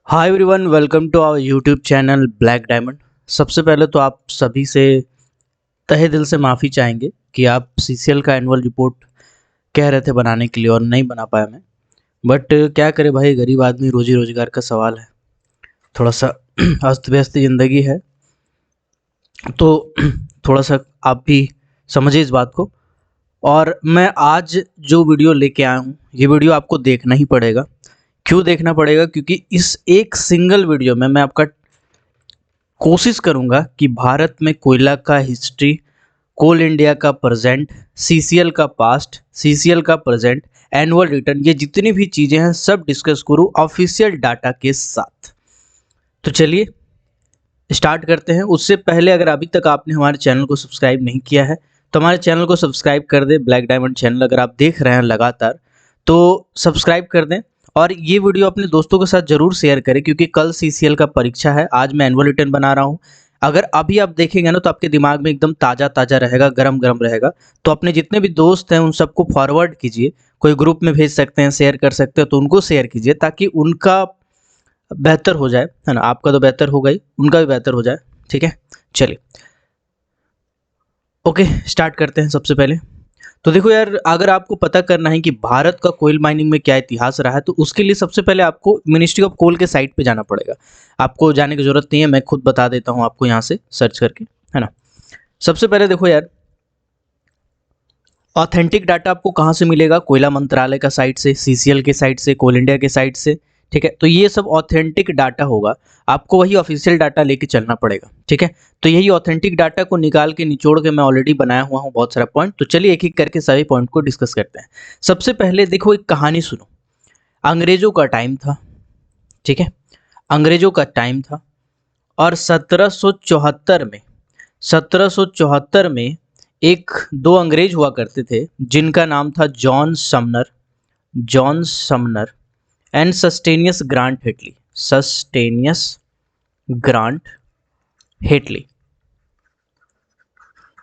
Hi everyone, welcome to our YouTube channel black diamond. सबसे पहले तो आप सभी से तहे दिल से माफ़ी चाहेंगे कि आप सीसीएल का एनुअल रिपोर्ट कह रहे थे बनाने के लिए और नहीं बना पाया मैं। बट क्या करे भाई, गरीब आदमी, रोजी रोजगार का सवाल है, थोड़ा सा अस्त व्यस्त ज़िंदगी है, तो थोड़ा सा आप भी समझिए इस बात को। और मैं आज जो वीडियो लेके आया हूँ, ये वीडियो आपको देखना ही पड़ेगा। क्यों देखना पड़ेगा? क्योंकि इस एक सिंगल वीडियो में मैं आपका कोशिश करूंगा कि भारत में कोयला का हिस्ट्री, कोल इंडिया का प्रेजेंट, सीसीएल का पास्ट, सीसीएल का प्रेजेंट, एनुअल रिटर्न, ये जितनी भी चीज़ें हैं सब डिस्कस करूँ ऑफिशियल डाटा के साथ। तो चलिए स्टार्ट करते हैं। उससे पहले अगर अभी तक आपने हमारे चैनल को सब्सक्राइब नहीं किया है तो हमारे चैनल को सब्सक्राइब कर दें। ब्लैक डायमंड चैनल अगर आप देख रहे हैं लगातार तो सब्सक्राइब कर दें, और ये वीडियो अपने दोस्तों के साथ ज़रूर शेयर करें क्योंकि कल सीसीएल का परीक्षा है। आज मैं एनुअल रिटर्न बना रहा हूँ। अगर अभी आप देखेंगे ना तो आपके दिमाग में एकदम ताज़ा ताज़ा रहेगा, गरम गरम रहेगा। तो अपने जितने भी दोस्त हैं उन सबको फॉरवर्ड कीजिए, कोई ग्रुप में भेज सकते हैं, शेयर कर सकते हैं तो उनको शेयर कीजिए ताकि उनका बेहतर हो जाए, है ना। आपका तो बेहतर होगा ही, उनका भी बेहतर हो जाए। ठीक है, चलिए ओके स्टार्ट करते हैं। सबसे पहले तो देखो यार, अगर आपको पता करना है कि भारत का कोयल माइनिंग में क्या इतिहास रहा है तो उसके लिए सबसे पहले आपको मिनिस्ट्री ऑफ कोल के साइट पे जाना पड़ेगा। आपको जाने की ज़रूरत नहीं है, मैं खुद बता देता हूँ आपको यहाँ से सर्च करके, है ना। सबसे पहले देखो यार, ऑथेंटिक डाटा आपको कहाँ से मिलेगा? कोयला मंत्रालय का साइट से, सीसीएल के साइट से, कोल इंडिया के साइट से। ठीक है, तो ये सब ऑथेंटिक डाटा होगा, आपको वही ऑफिशियल डाटा लेके चलना पड़ेगा। ठीक है, तो यही ऑथेंटिक डाटा को निकाल के निचोड़ के मैं ऑलरेडी बनाया हुआ हूँ बहुत सारा पॉइंट। तो चलिए एक एक करके सभी पॉइंट को डिस्कस करते हैं। सबसे पहले देखो, एक कहानी सुनो। अंग्रेजों का टाइम था, ठीक है, अंग्रेजों का टाइम था, और 1774 में एक दो अंग्रेज हुआ करते थे जिनका नाम था John Sumner and Suetonius Grant Heatly. Suetonius Grant Heatly.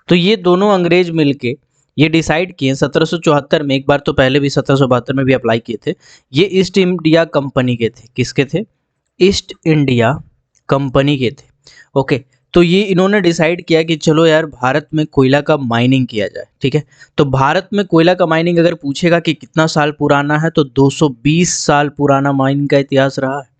तो ये दोनों अंग्रेज मिलके ये डिसाइड किए 1774 में, एक बार तो पहले भी 1772 में भी अप्लाई किए थे। ये ईस्ट इंडिया कंपनी के थे। किसके थे? ईस्ट इंडिया कंपनी के थे। ओके, तो ये इन्होंने डिसाइड किया कि चलो यार भारत में कोयला का माइनिंग किया जाए। ठीक है, तो भारत में कोयला का माइनिंग अगर पूछेगा कि कितना साल पुराना है तो 220 साल पुराना माइनिंग का इतिहास रहा है।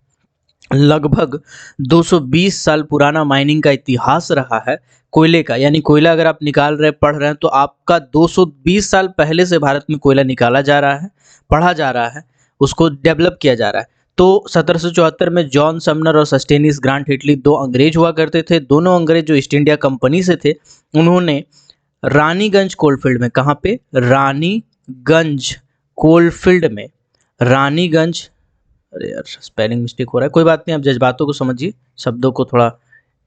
लगभग 220 साल पुराना माइनिंग का इतिहास रहा है कोयले का। यानी कोयला अगर आप निकाल रहे पढ़ रहे हैं तो आपका 220 साल पहले से भारत में कोयला निकाला जा रहा है, पढ़ा जा रहा है, उसको डेवलप किया जा रहा है। तो 1774 में जॉन समनर और सस्टेनिस ग्रांट हेटली दो अंग्रेज हुआ करते थे। दोनों अंग्रेज जो ईस्ट इंडिया कंपनी से थे, उन्होंने रानीगंज कोलफील्ड में, कहाँ पे? रानीगंज कोलफील्ड में। रानीगंज, अरे यार स्पेलिंग मिस्टेक हो रहा है, कोई बात नहीं, आप जज्बातों को समझिए, शब्दों को थोड़ा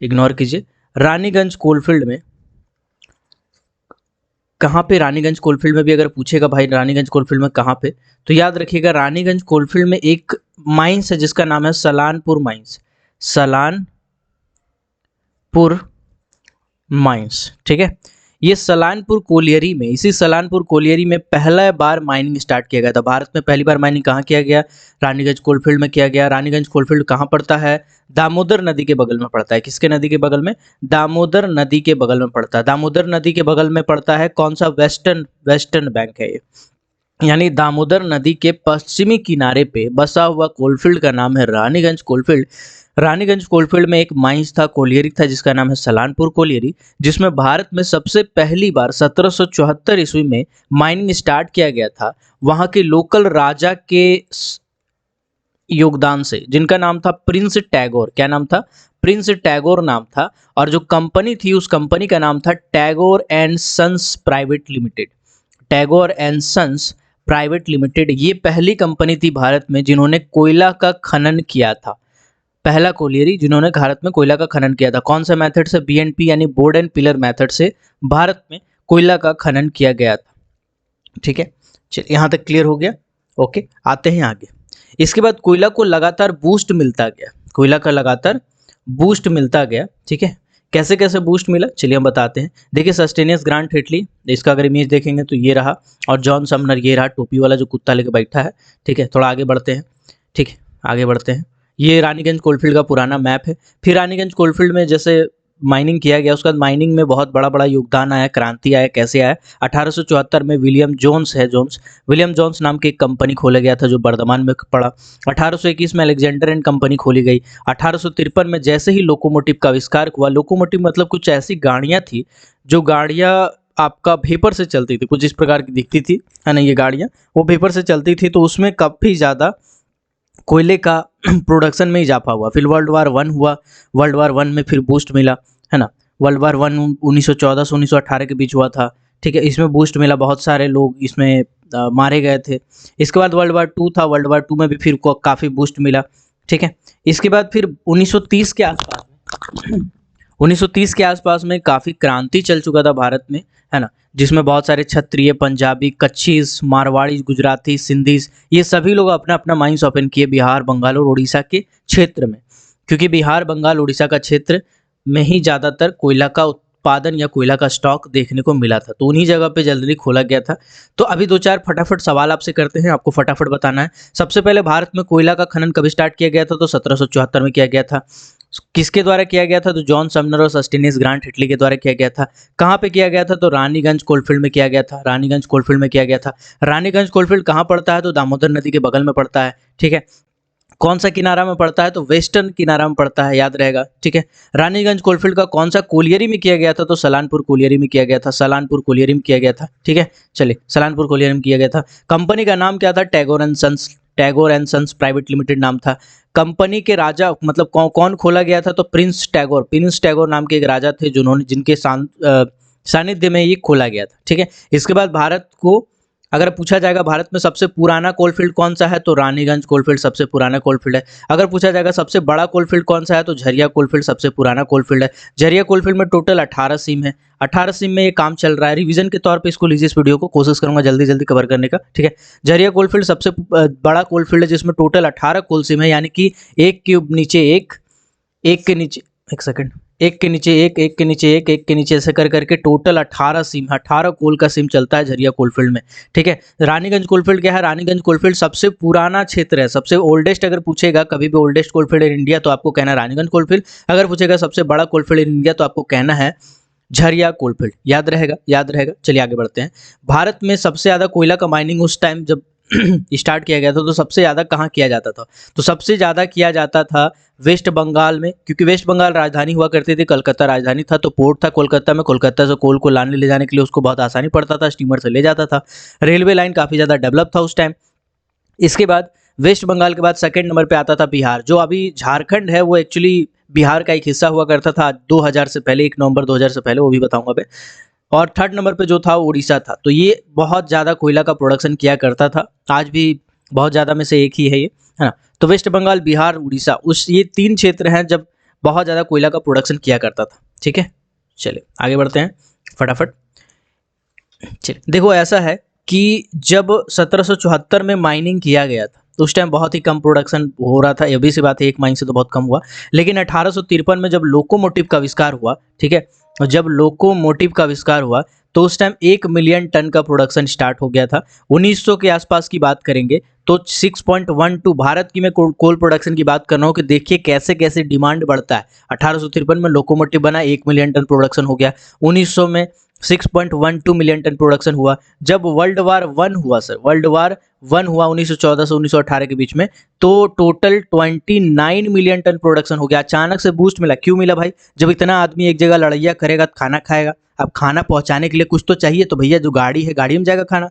इग्नोर कीजिए। रानीगंज कोलफील्ड में, कहाँ पे? रानीगंज कोलफील्ड में भी अगर पूछेगा भाई रानीगंज कोलफील्ड में कहाँ पे, तो याद रखिएगा रानीगंज कोलफील्ड में एक माइंस है जिसका नाम है सलानपुर माइंस। सलानपुर माइंस, ठीक है। ये सलानपुर कोलियरी में, इसी सलानपुर कोलियरी में पहला बार माइनिंग स्टार्ट किया गया था। भारत में पहली बार माइनिंग कहाँ किया गया? रानीगंज कोलफील्ड में किया गया। रानीगंज कोलफील्ड कहाँ पड़ता है? दामोदर नदी के बगल में पड़ता है। किसके नदी के बगल में? दामोदर नदी के बगल में पड़ता है। दामोदर नदी के बगल में पड़ता है कौन सा? वेस्टर्न बैंक है ये। यानी दामोदर नदी के पश्चिमी किनारे पे बसा हुआ कोलफील्ड का नाम है रानीगंज कोलफील्ड। रानीगंज कोलफील्ड में एक माइंस था, कोलियरी था, जिसका नाम है सलानपुर कोलियरी, जिसमें भारत में सबसे पहली बार 1774 ईस्वी में माइनिंग स्टार्ट किया गया था। वहाँ के लोकल राजा के योगदान से, जिनका नाम था प्रिंस टैगोर। क्या नाम था? प्रिंस टैगोर नाम था। और जो कंपनी थी उस कंपनी का नाम था Tagore and sons private limited. Tagore and sons private limited, ये पहली कंपनी थी भारत में जिन्होंने कोयला का खनन किया था। पहला कोलियरी जिन्होंने भारत में कोयला का खनन किया था। कौन सा मेथड से? बीएनपी यानी बोर्ड एंड पिलर मेथड से भारत में कोयला का खनन किया गया था। ठीक है, चलिए यहाँ तक क्लियर हो गया। ओके, आते हैं आगे। इसके बाद कोयला को लगातार बूस्ट मिलता गया, कोयला का लगातार बूस्ट मिलता गया। ठीक है, कैसे कैसे बूस्ट मिला चलिए हम बताते हैं। देखिए सस्टेनियस ग्रांट हेटली, इसका अगर इमेज देखेंगे तो ये रहा, और जॉन समनर ये रहा, टोपी वाला जो कुत्ता लेके बैठा है। ठीक है, थोड़ा आगे बढ़ते हैं। ठीक है, आगे बढ़ते हैं। ये रानीगंज कोलफील्ड का पुराना मैप है। फिर रानीगंज कोलफील्ड में जैसे माइनिंग किया गया, उसके बाद माइनिंग में बहुत बड़ा बड़ा योगदान आया, क्रांति आया। कैसे आया? 1874 में विलियम जोन्स नाम की एक कंपनी खोला गया था जो बर्धमान में पड़ा। 1821 में अलेक्जेंडर एंड कंपनी खोली गई। 1853 में जैसे ही लोकोमोटिव का आविष्कार हुआ, लोकोमोटिव मतलब कुछ ऐसी गाड़ियां थी जो गाड़ियां आपका वेपर से चलती थी, कुछ इस प्रकार की दिखती थी, है ना, ये गाड़ियां वो वेपर से चलती थी, तो उसमें काफ़ी ज़्यादा कोयले का प्रोडक्शन में इजाफा हुआ। फिर वर्ल्ड वार वन हुआ, वर्ल्ड वार वन में फिर बूस्ट मिला, है ना। वर्ल्ड वार वन 1914 से 1918 के बीच हुआ था, ठीक है। इसमें बूस्ट मिला, बहुत सारे लोग इसमें मारे गए थे। इसके बाद वर्ल्ड वार टू था, वर्ल्ड वार टू में भी फिर काफ़ी बूस्ट मिला, ठीक है। इसके बाद फिर 1930 के आसपास में 1930 के आसपास में काफ़ी क्रांति चल चुका था भारत में, है ना, जिसमें बहुत सारे क्षत्रिय, पंजाबी, कच्छीस, मारवाड़ी, गुजराती, सिंधीस, ये सभी लोग अपना अपना माइंस ओपन किए बिहार, बंगाल और उड़ीसा के क्षेत्र में, क्योंकि बिहार, बंगाल, उड़ीसा का क्षेत्र में ही ज़्यादातर कोयला का उत्पादन या कोयला का स्टॉक देखने को मिला था, तो उन्हीं जगह पे जल्दी खोला गया था। तो अभी दो चार फटाफट सवाल आपसे करते हैं, आपको फटाफट बताना है। सबसे पहले भारत में कोयला का खनन कब स्टार्ट किया गया था? तो 1774 में किया गया था। किसके द्वारा किया गया था? तो जॉन समनर और सस्टेनियस ग्रांट हिटली के द्वारा किया गया था। कहाँ पे किया गया था? तो रानीगंज कोलफील्ड में किया गया था। रानीगंज कोलफील्ड में किया गया था। रानीगंज कोलफील्ड कहाँ पड़ता है? तो दामोदर नदी के बगल में पड़ता है, ठीक है। कौन सा किनारा में पड़ता है? तो वेस्टर्न किनारा में पड़ता है, याद रहेगा, ठीक है। रानीगंज कोलफील्ड का कौन सा कोलियरी में किया गया था? तो सलानपुर कोलियरी में किया गया था, सलानपुर कोलियरी में किया गया था, ठीक है। चलिए, सलानपुर कोलियरी में किया गया था। कंपनी का नाम क्या था? Tagore and sons private limited नाम था। कंपनी के राजा मतलब कौन खोला गया था? तो प्रिंस टैगोर नाम के एक राजा थे जिन्होंने जिनके सानिध्य में ये खोला गया था, ठीक है। इसके बाद भारत को अगर पूछा जाएगा भारत में सबसे पुराना कोलफील्ड कौन सा है, तो रानीगंज कोलफील्ड सबसे पुराना कोलफील्ड है। अगर पूछा जाएगा सबसे बड़ा कोलफील्ड कौन सा है, तो झरिया कोलफील्ड सबसे पुराना कोलफील्ड है। झरिया कोलफील्ड में टोटल 18 सीम है, 18 सीम में ये काम चल रहा है। रिवीजन के तौर पे इसको लीजिए, इस वीडियो को कोशिश करूंगा जल्दी जल्दी कवर करने का, ठीक है। झरिया कोलफील्ड सबसे बड़ा कोलफील्ड है जिसमें टोटल 18 कोल सीम है, यानी कि एक के नीचे एक के नीचे एक सेकंड एक के नीचे एक के नीचे एक के नीचे ऐसे कर करके टोटल 18 सिम, 18 कोल का सिम चलता है झरिया कोलफील्ड में, ठीक है। रानीगंज कोलफील्ड क्या है? रानीगंज कोलफील्ड सबसे पुराना क्षेत्र है, सबसे ओल्डेस्ट। अगर पूछेगा कभी भी ओल्डेस्ट कोलफील्ड इन इंडिया तो आपको कहना है रानीगंज कोलफील्ड। अगर पूछेगा सबसे बड़ा कोलफील्ड इन इंडिया तो आपको कहना है झरिया कोलफील्ड। याद रहेगा, याद रहेगा। चलिए आगे बढ़ते हैं। भारत में सबसे ज़्यादा कोयला का माइनिंग उस टाइम जब स्टार्ट किया गया था तो सबसे ज़्यादा कहाँ किया जाता था? तो सबसे ज़्यादा किया जाता था वेस्ट बंगाल में, क्योंकि वेस्ट बंगाल राजधानी हुआ करती थी, कलकत्ता राजधानी था, तो पोर्ट था कोलकाता में। कोलकाता से कोल को लाने ले जाने के लिए उसको बहुत आसानी पड़ता था, स्टीमर से ले जाता था। रेलवे लाइन काफ़ी ज़्यादा डेवलप था उस टाइम। इसके बाद वेस्ट बंगाल के बाद सेकंड नंबर पे आता था बिहार। जो अभी झारखंड है वो एक्चुअली बिहार का एक हिस्सा हुआ करता था 2000 से पहले, 1 नवंबर 2000 से पहले, वो भी बताऊंगा मैं। और थर्ड नंबर पे जो था उड़ीसा था। तो ये बहुत ज़्यादा कोयला का प्रोडक्शन किया करता था, आज भी बहुत ज़्यादा में से एक ही है ये, है ना। तो वेस्ट बंगाल, बिहार, उड़ीसा, उस ये 3 क्षेत्र हैं जब बहुत ज़्यादा कोयला का प्रोडक्शन किया करता था, ठीक है। चलिए आगे बढ़ते हैं फटाफट। चलिए देखो, ऐसा है कि जब 1774 में माइनिंग किया गया था तो उस टाइम बहुत ही कम प्रोडक्शन हो रहा था, ये भी सी बात है, एक माइन से तो बहुत कम हुआ। लेकिन 1853 में जब लोकोमोटिव का आविष्कार हुआ, ठीक है, और जब लोकोमोटिव का आविष्कार हुआ तो उस टाइम 1 मिलियन टन का प्रोडक्शन स्टार्ट हो गया था। 1900 के आसपास की बात करेंगे तो 6.12 भारत की मैं कोल प्रोडक्शन की बात कर रहा हूँ कि देखिए कैसे कैसे डिमांड बढ़ता है। 1853 में लोकोमोटिव बना, 1 मिलियन टन प्रोडक्शन हो गया। 1900 में 6.12 मिलियन टन प्रोडक्शन हुआ। जब वर्ल्ड वार वन हुआ, सर वर्ल्ड वार वन हुआ 1914 से 1918 के बीच में, तो टोटल 29 मिलियन टन प्रोडक्शन हो गया। अचानक से बूस्ट मिला। क्यों मिला भाई? जब इतना आदमी एक जगह लड़ाइया करेगा तो खाना खाएगा। अब खाना पहुंचाने के लिए कुछ तो चाहिए, तो भैया जो गाड़ी है गाड़ी में जाएगा खाना,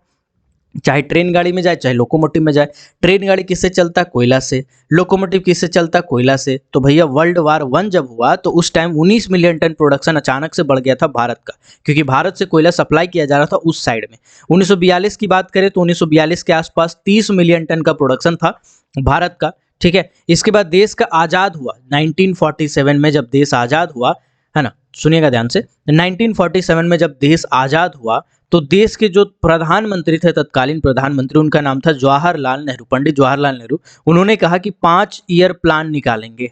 चाहे ट्रेन गाड़ी में जाए चाहे लोकोमोटिव में जाए। ट्रेन गाड़ी किससे चलता है? कोयला से। लोकोमोटिव किससे चलता है? कोयला से। तो भैया वर्ल्ड वार वन जब हुआ तो उस टाइम 19 मिलियन टन प्रोडक्शन अचानक से बढ़ गया था भारत का, क्योंकि भारत से कोयला सप्लाई किया जा रहा था उस साइड में। 1942 की बात करें तो 1942 के आसपास 30 मिलियन टन का प्रोडक्शन था भारत का, ठीक है। इसके बाद देश का आज़ाद हुआ 1947 में, जब देश आज़ाद हुआ, है ना, सुनिएगा ध्यान से। 1947 में जब देश आज़ाद हुआ तो देश के जो प्रधानमंत्री थे, तत्कालीन प्रधानमंत्री, उनका नाम था जवाहरलाल नेहरू, पंडित जवाहरलाल नेहरू। उन्होंने कहा कि 5 ईयर प्लान निकालेंगे,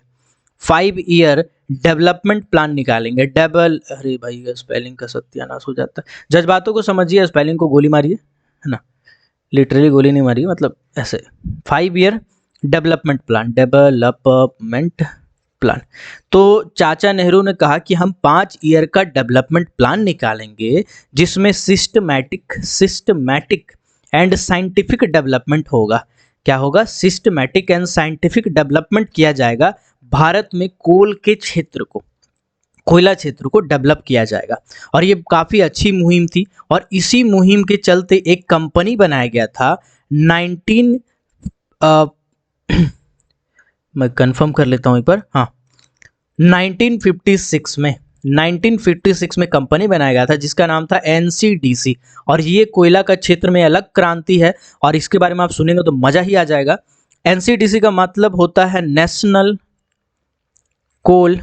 5 ईयर डेवलपमेंट प्लान निकालेंगे। अरे भाई स्पेलिंग का सत्यानाश हो जाता है। जज्बातों को समझिए, स्पेलिंग को गोली मारिए, है ना, लिटरली गोली नहीं मारिए, मतलब ऐसे। 5 ईयर डेवलपमेंट प्लान। तो चाचा नेहरू ने कहा कि हम 5 ईयर का डेवलपमेंट प्लान निकालेंगे जिसमें सिस्टमैटिक एंड साइंटिफिक डेवलपमेंट होगा। क्या होगा? सिस्टमैटिक एंड साइंटिफिक डेवलपमेंट किया जाएगा। भारत में कोयला क्षेत्र को डेवलप किया जाएगा। और ये काफ़ी अच्छी मुहिम थी और इसी मुहिम के चलते एक कंपनी बनाया गया था 19 मैं कंफर्म कर लेता हूँ एक बार, हाँ 1956 में कंपनी बनाया गया था जिसका नाम था एनसीडीसी। और ये कोयला का क्षेत्र में अलग क्रांति है और इसके बारे में आप सुनेंगे तो मज़ा ही आ जाएगा। एनसीडीसी का मतलब होता है नेशनल कोल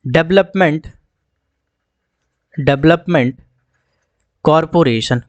डेवलपमेंट कॉरपोरेशन,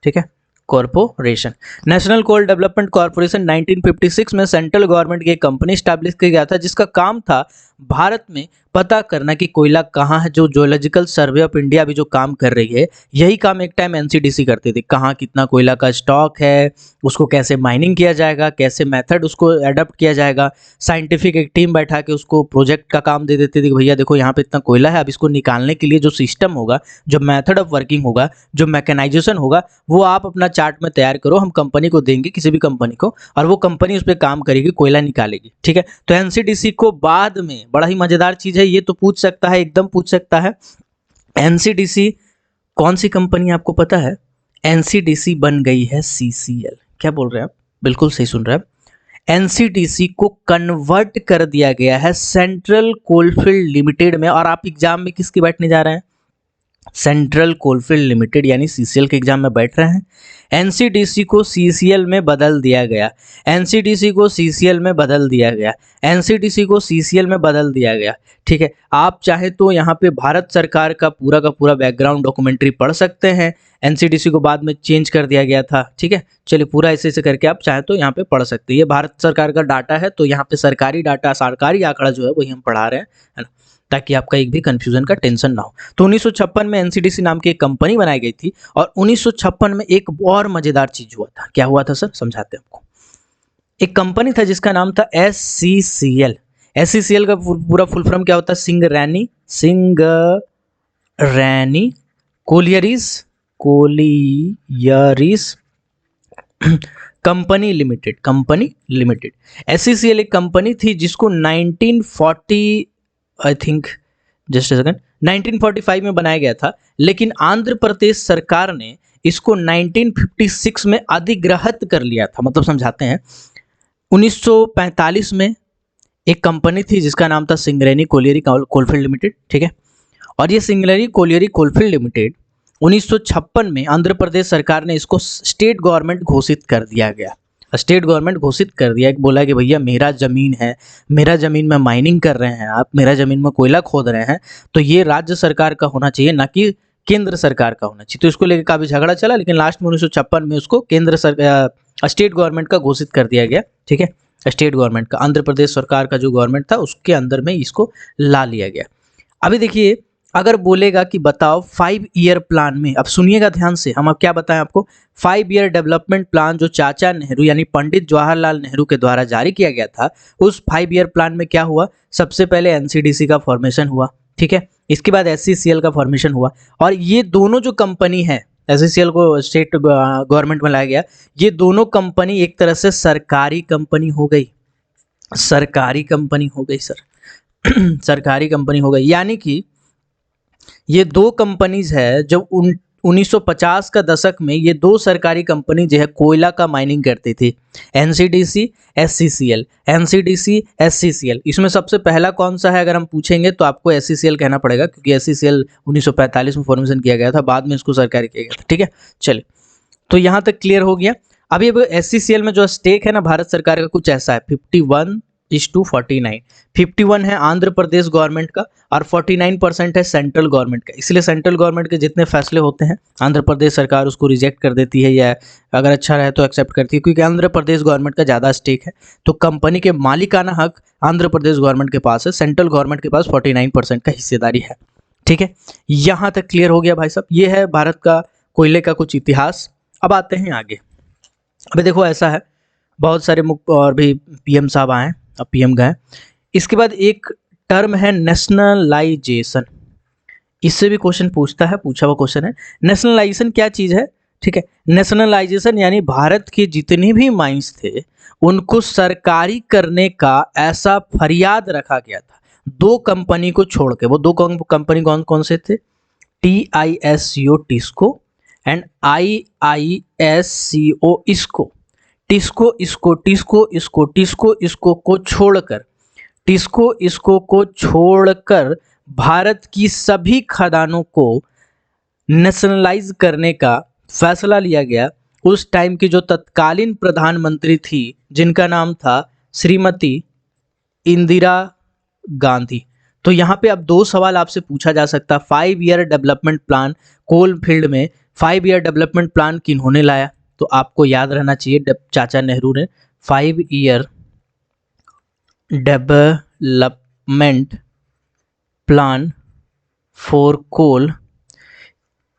ठीक है, corporation. National coal development corporation 1956 में सेंट्रल गवर्नमेंट की एक कंपनी स्टैब्लिश किया गया था जिसका काम था भारत में पता करना कि कोयला कहाँ है। जो जियोलॉजिकल सर्वे ऑफ इंडिया अभी जो काम कर रही है, यही काम एक टाइम एनसीडीसी करती थी। कहाँ कितना कोयला का स्टॉक है, उसको कैसे माइनिंग किया जाएगा, कैसे मेथड उसको एडप्ट किया जाएगा। साइंटिफिक एक टीम बैठा के उसको प्रोजेक्ट का काम दे देती थी कि भैया देखो यहाँ पे इतना कोयला है, अब इसको निकालने के लिए जो सिस्टम होगा, जो मेथड ऑफ वर्किंग होगा, जो मैकेनाइजेशन होगा, वो आप अपना चार्ट में तैयार करो, हम कंपनी को देंगे, किसी भी कंपनी को, और वो कंपनी उस पर काम करेगी, कोयला निकालेगी। ठीक है, तो एनसीडीसी को बाद में, बड़ा ही मजेदार चीज है ये, तो पूछ सकता है, एकदम पूछ सकता है, एनसीडीसी कौन सी कंपनी आपको पता है? एनसीडीसी बन गई है सीसीएल। क्या बोल रहे हैं आप? बिल्कुल सही सुन रहे हैं आप। एनसीडीसी को कन्वर्ट कर दिया गया है सेंट्रल कोलफील्ड लिमिटेड में। और आप एग्जाम में किसकी बैठने जा रहे हैं? सेंट्रल कोलफील्ड लिमिटेड यानी सीसीएल के एग्जाम में बैठ रहे हैं। एनसीडीसी को सीसीएल में बदल दिया गया, एनसीडीसी को सीसीएल में बदल दिया गया, एनसीडीसी को सीसीएल में बदल दिया गया। ठीक है, आप चाहे तो यहाँ पे भारत सरकार का पूरा बैकग्राउंड डॉक्यूमेंट्री पढ़ सकते हैं। एनसीडीसी को बाद में चेंज कर दिया गया था। ठीक है, चलिए पूरा ऐसे करके आप चाहे तो यहाँ पे पढ़ सकते हैं। ये भारत सरकार का डाटा है, तो यहाँ पे सरकारी डाटा, सरकारी आंकड़ा जो है वही हम पढ़ा रहे हैं, है ना, ताकि आपका एक भी कंफ्यूजन का टेंशन ना हो। तो 1956 में एनसीडीसी नाम की एक कंपनी बनाई गई थी और 1956 में एक और मजेदार चीज हुआ था। क्या हुआ था सर? समझाते हैं आपको। एक कंपनी था जिसका नाम था एससीसीएल। एससीसीएल का पूरा फुल फॉर्म क्या होता है? Singareni collieries company limited. SCCL एक कंपनी थी जिसको 1940 I think, just a second, 1945 में बनाया गया था, लेकिन आंध्र प्रदेश सरकार ने इसको 1956 में अधिग्रहित कर लिया था। मतलब समझाते हैं, 1945 में एक कंपनी थी जिसका नाम था सिंगरेनी कोलियरी कोलफील्ड लिमिटेड। ठीक है, और ये सिंगरेनी कोलियरी कोलफील्ड लिमिटेड 1956 में आंध्र प्रदेश सरकार ने इसको स्टेट गवर्नमेंट घोषित कर दिया गया। स्टेट गवर्नमेंट घोषित कर दिया, बोला कि भैया मेरा ज़मीन है, मेरा ज़मीन में माइनिंग कर रहे हैं आप, मेरा ज़मीन में कोयला खोद रहे हैं, तो ये राज्य सरकार का होना चाहिए, ना कि केंद्र सरकार का होना चाहिए। तो इसको लेकर काफ़ी झगड़ा चला, लेकिन लास्ट में 1956 में उसको स्टेट गवर्नमेंट का घोषित कर दिया गया। ठीक है, स्टेट गवर्नमेंट का, आंध्र प्रदेश सरकार का जो गवर्नमेंट था उसके अंदर में इसको ला लिया गया। अभी देखिए, अगर बोलेगा कि बताओ 5 ईयर प्लान में, अब सुनिएगा ध्यान से, हम अब क्या बताएं आपको, 5 ईयर डेवलपमेंट प्लान जो चाचा नेहरू यानी पंडित जवाहरलाल नेहरू के द्वारा जारी किया गया था, उस 5 ईयर प्लान में क्या हुआ? सबसे पहले एनसीडीसी का फॉर्मेशन हुआ। ठीक है, इसके बाद एससीसीएल का फॉर्मेशन हुआ, और ये दोनों जो कंपनी है, एससीसीएल को स्टेट गवर्नमेंट में लाया गया, ये दोनों कंपनी एक तरह से सरकारी कंपनी हो गई, सरकारी कंपनी हो गई सर सरकारी कंपनी हो गई। यानी कि ये दो कंपनीज है जो 1950 का दशक में ये दो सरकारी कंपनी जो है कोयला का माइनिंग करती थी, एनसीडीसी एससीसीएल, एनसीडीसी एससीसीएल। इसमें सबसे पहला कौन सा है अगर हम पूछेंगे तो आपको एससीसीएल कहना पड़ेगा, क्योंकि एससीसीएल 1945 में फॉर्मेशन किया गया था, बाद में इसको सरकारी किया गया था। ठीक है, चलिए, तो यहाँ तक क्लियर हो गया। अभी अब एससीसीएल में जो स्टेक है ना भारत सरकार का, कुछ ऐसा है 51:49। 51 है आंध्र प्रदेश गवर्नमेंट का और 49% है सेंट्रल गवर्नमेंट का। इसलिए सेंट्रल गवर्नमेंट के जितने फैसले होते हैं आंध्र प्रदेश सरकार उसको रिजेक्ट कर देती है, या अगर अच्छा रहे तो एक्सेप्ट करती है, क्योंकि आंध्र प्रदेश गवर्नमेंट का ज़्यादा स्टेक है। तो कंपनी के मालिकाना हक आंध्र प्रदेश गवर्नमेंट के पास है, सेंट्रल गवर्नमेंट के पास 49% का हिस्सेदारी है। ठीक है, यहाँ तक क्लियर हो गया भाई साहब। ये है भारत का कोयले का कुछ इतिहास। अब आते हैं आगे। अभी देखो ऐसा है बहुत सारे और भी पीएम साहब आए, अब पीएम गए। इसके बाद एक टर्म है नेशनलाइजेशन, इससे भी क्वेश्चन पूछता है, पूछा हुआ क्वेश्चन है। नेशनलाइजेशन क्या चीज़ है? ठीक है, नेशनलाइजेशन यानी भारत के जितने भी माइंस थे उनको सरकारी करने का ऐसा फरियाद रखा गया था, दो कंपनी को छोड़ के। वो दो कंपनी कौन कौन से थे? TISCO टिस्को एंड IISCO इसको। टिस्को इसको, टिस्को इसको, टिस्को इसको को छोड़कर, टिस्को इसको को छोड़कर भारत की सभी खदानों को नेशनलाइज करने का फैसला लिया गया। उस टाइम की जो तत्कालीन प्रधानमंत्री थी जिनका नाम था श्रीमती इंदिरा गांधी। तो यहाँ पे अब दो सवाल आपसे पूछा जा सकता है। 5 year development plan coal field में 5 ईयर डेवलपमेंट प्लान किन्होंने लाया? तो आपको याद रहना चाहिए चाचा नेहरू ने 5 year development plan for coal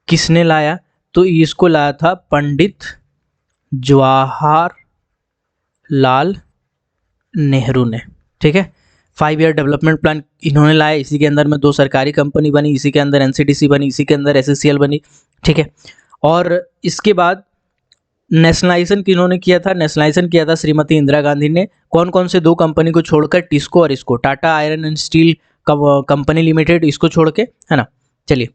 किसने लाया? तो इसको लाया था पंडित जवाहरलाल नेहरू ने। ठीक है, 5 ईयर डेवलपमेंट प्लान इन्होंने लाया, इसी के अंदर में दो सरकारी कंपनी बनी, इसी के अंदर NCDC बनी, इसी के अंदर SCCL बनी। ठीक है, और इसके बाद नेशनलाइजेशन किन्होंने किया था? नेशनलाइजेशन किया था श्रीमती इंदिरा गांधी ने। कौन कौन से दो कंपनी को छोड़कर? टिस्को और इसको, Tata iron and steel company limited, इसको छोड़ के, है ना। चलिए,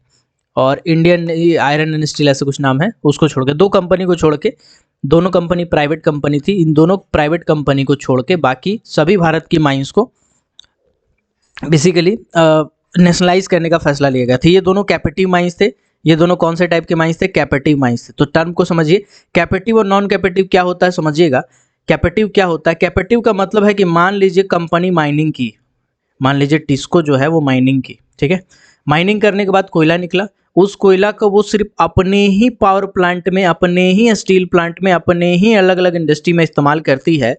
और इंडियन आयरन एंड स्टील ऐसे कुछ नाम है, उसको छोड़ के, दो कंपनी को छोड़ के, दोनों कंपनी प्राइवेट कंपनी थी, इन दोनों प्राइवेट कंपनी को छोड़ के बाकी सभी भारत की माइंस को बेसिकली नेशनलाइज करने का फैसला लिया गया था। ये दोनों कैपेटिव माइंस थे। ये दोनों कौन से टाइप के माइंस थे? कैपेटिव माइंस थे। तो टर्म को समझिए, कैपेटिव और नॉन कैपेटिव क्या होता है समझिएगा। कैपेटिव क्या होता है? कैपेटिव का मतलब है कि मान लीजिए कंपनी माइनिंग की, मान लीजिए टिस्को जो है वो माइनिंग की, ठीक है, माइनिंग करने के बाद कोयला निकला, उस कोयला को वो सिर्फ अपने ही पावर प्लांट में, अपने ही स्टील प्लांट में, अपने ही अलग अलग इंडस्ट्री में इस्तेमाल करती है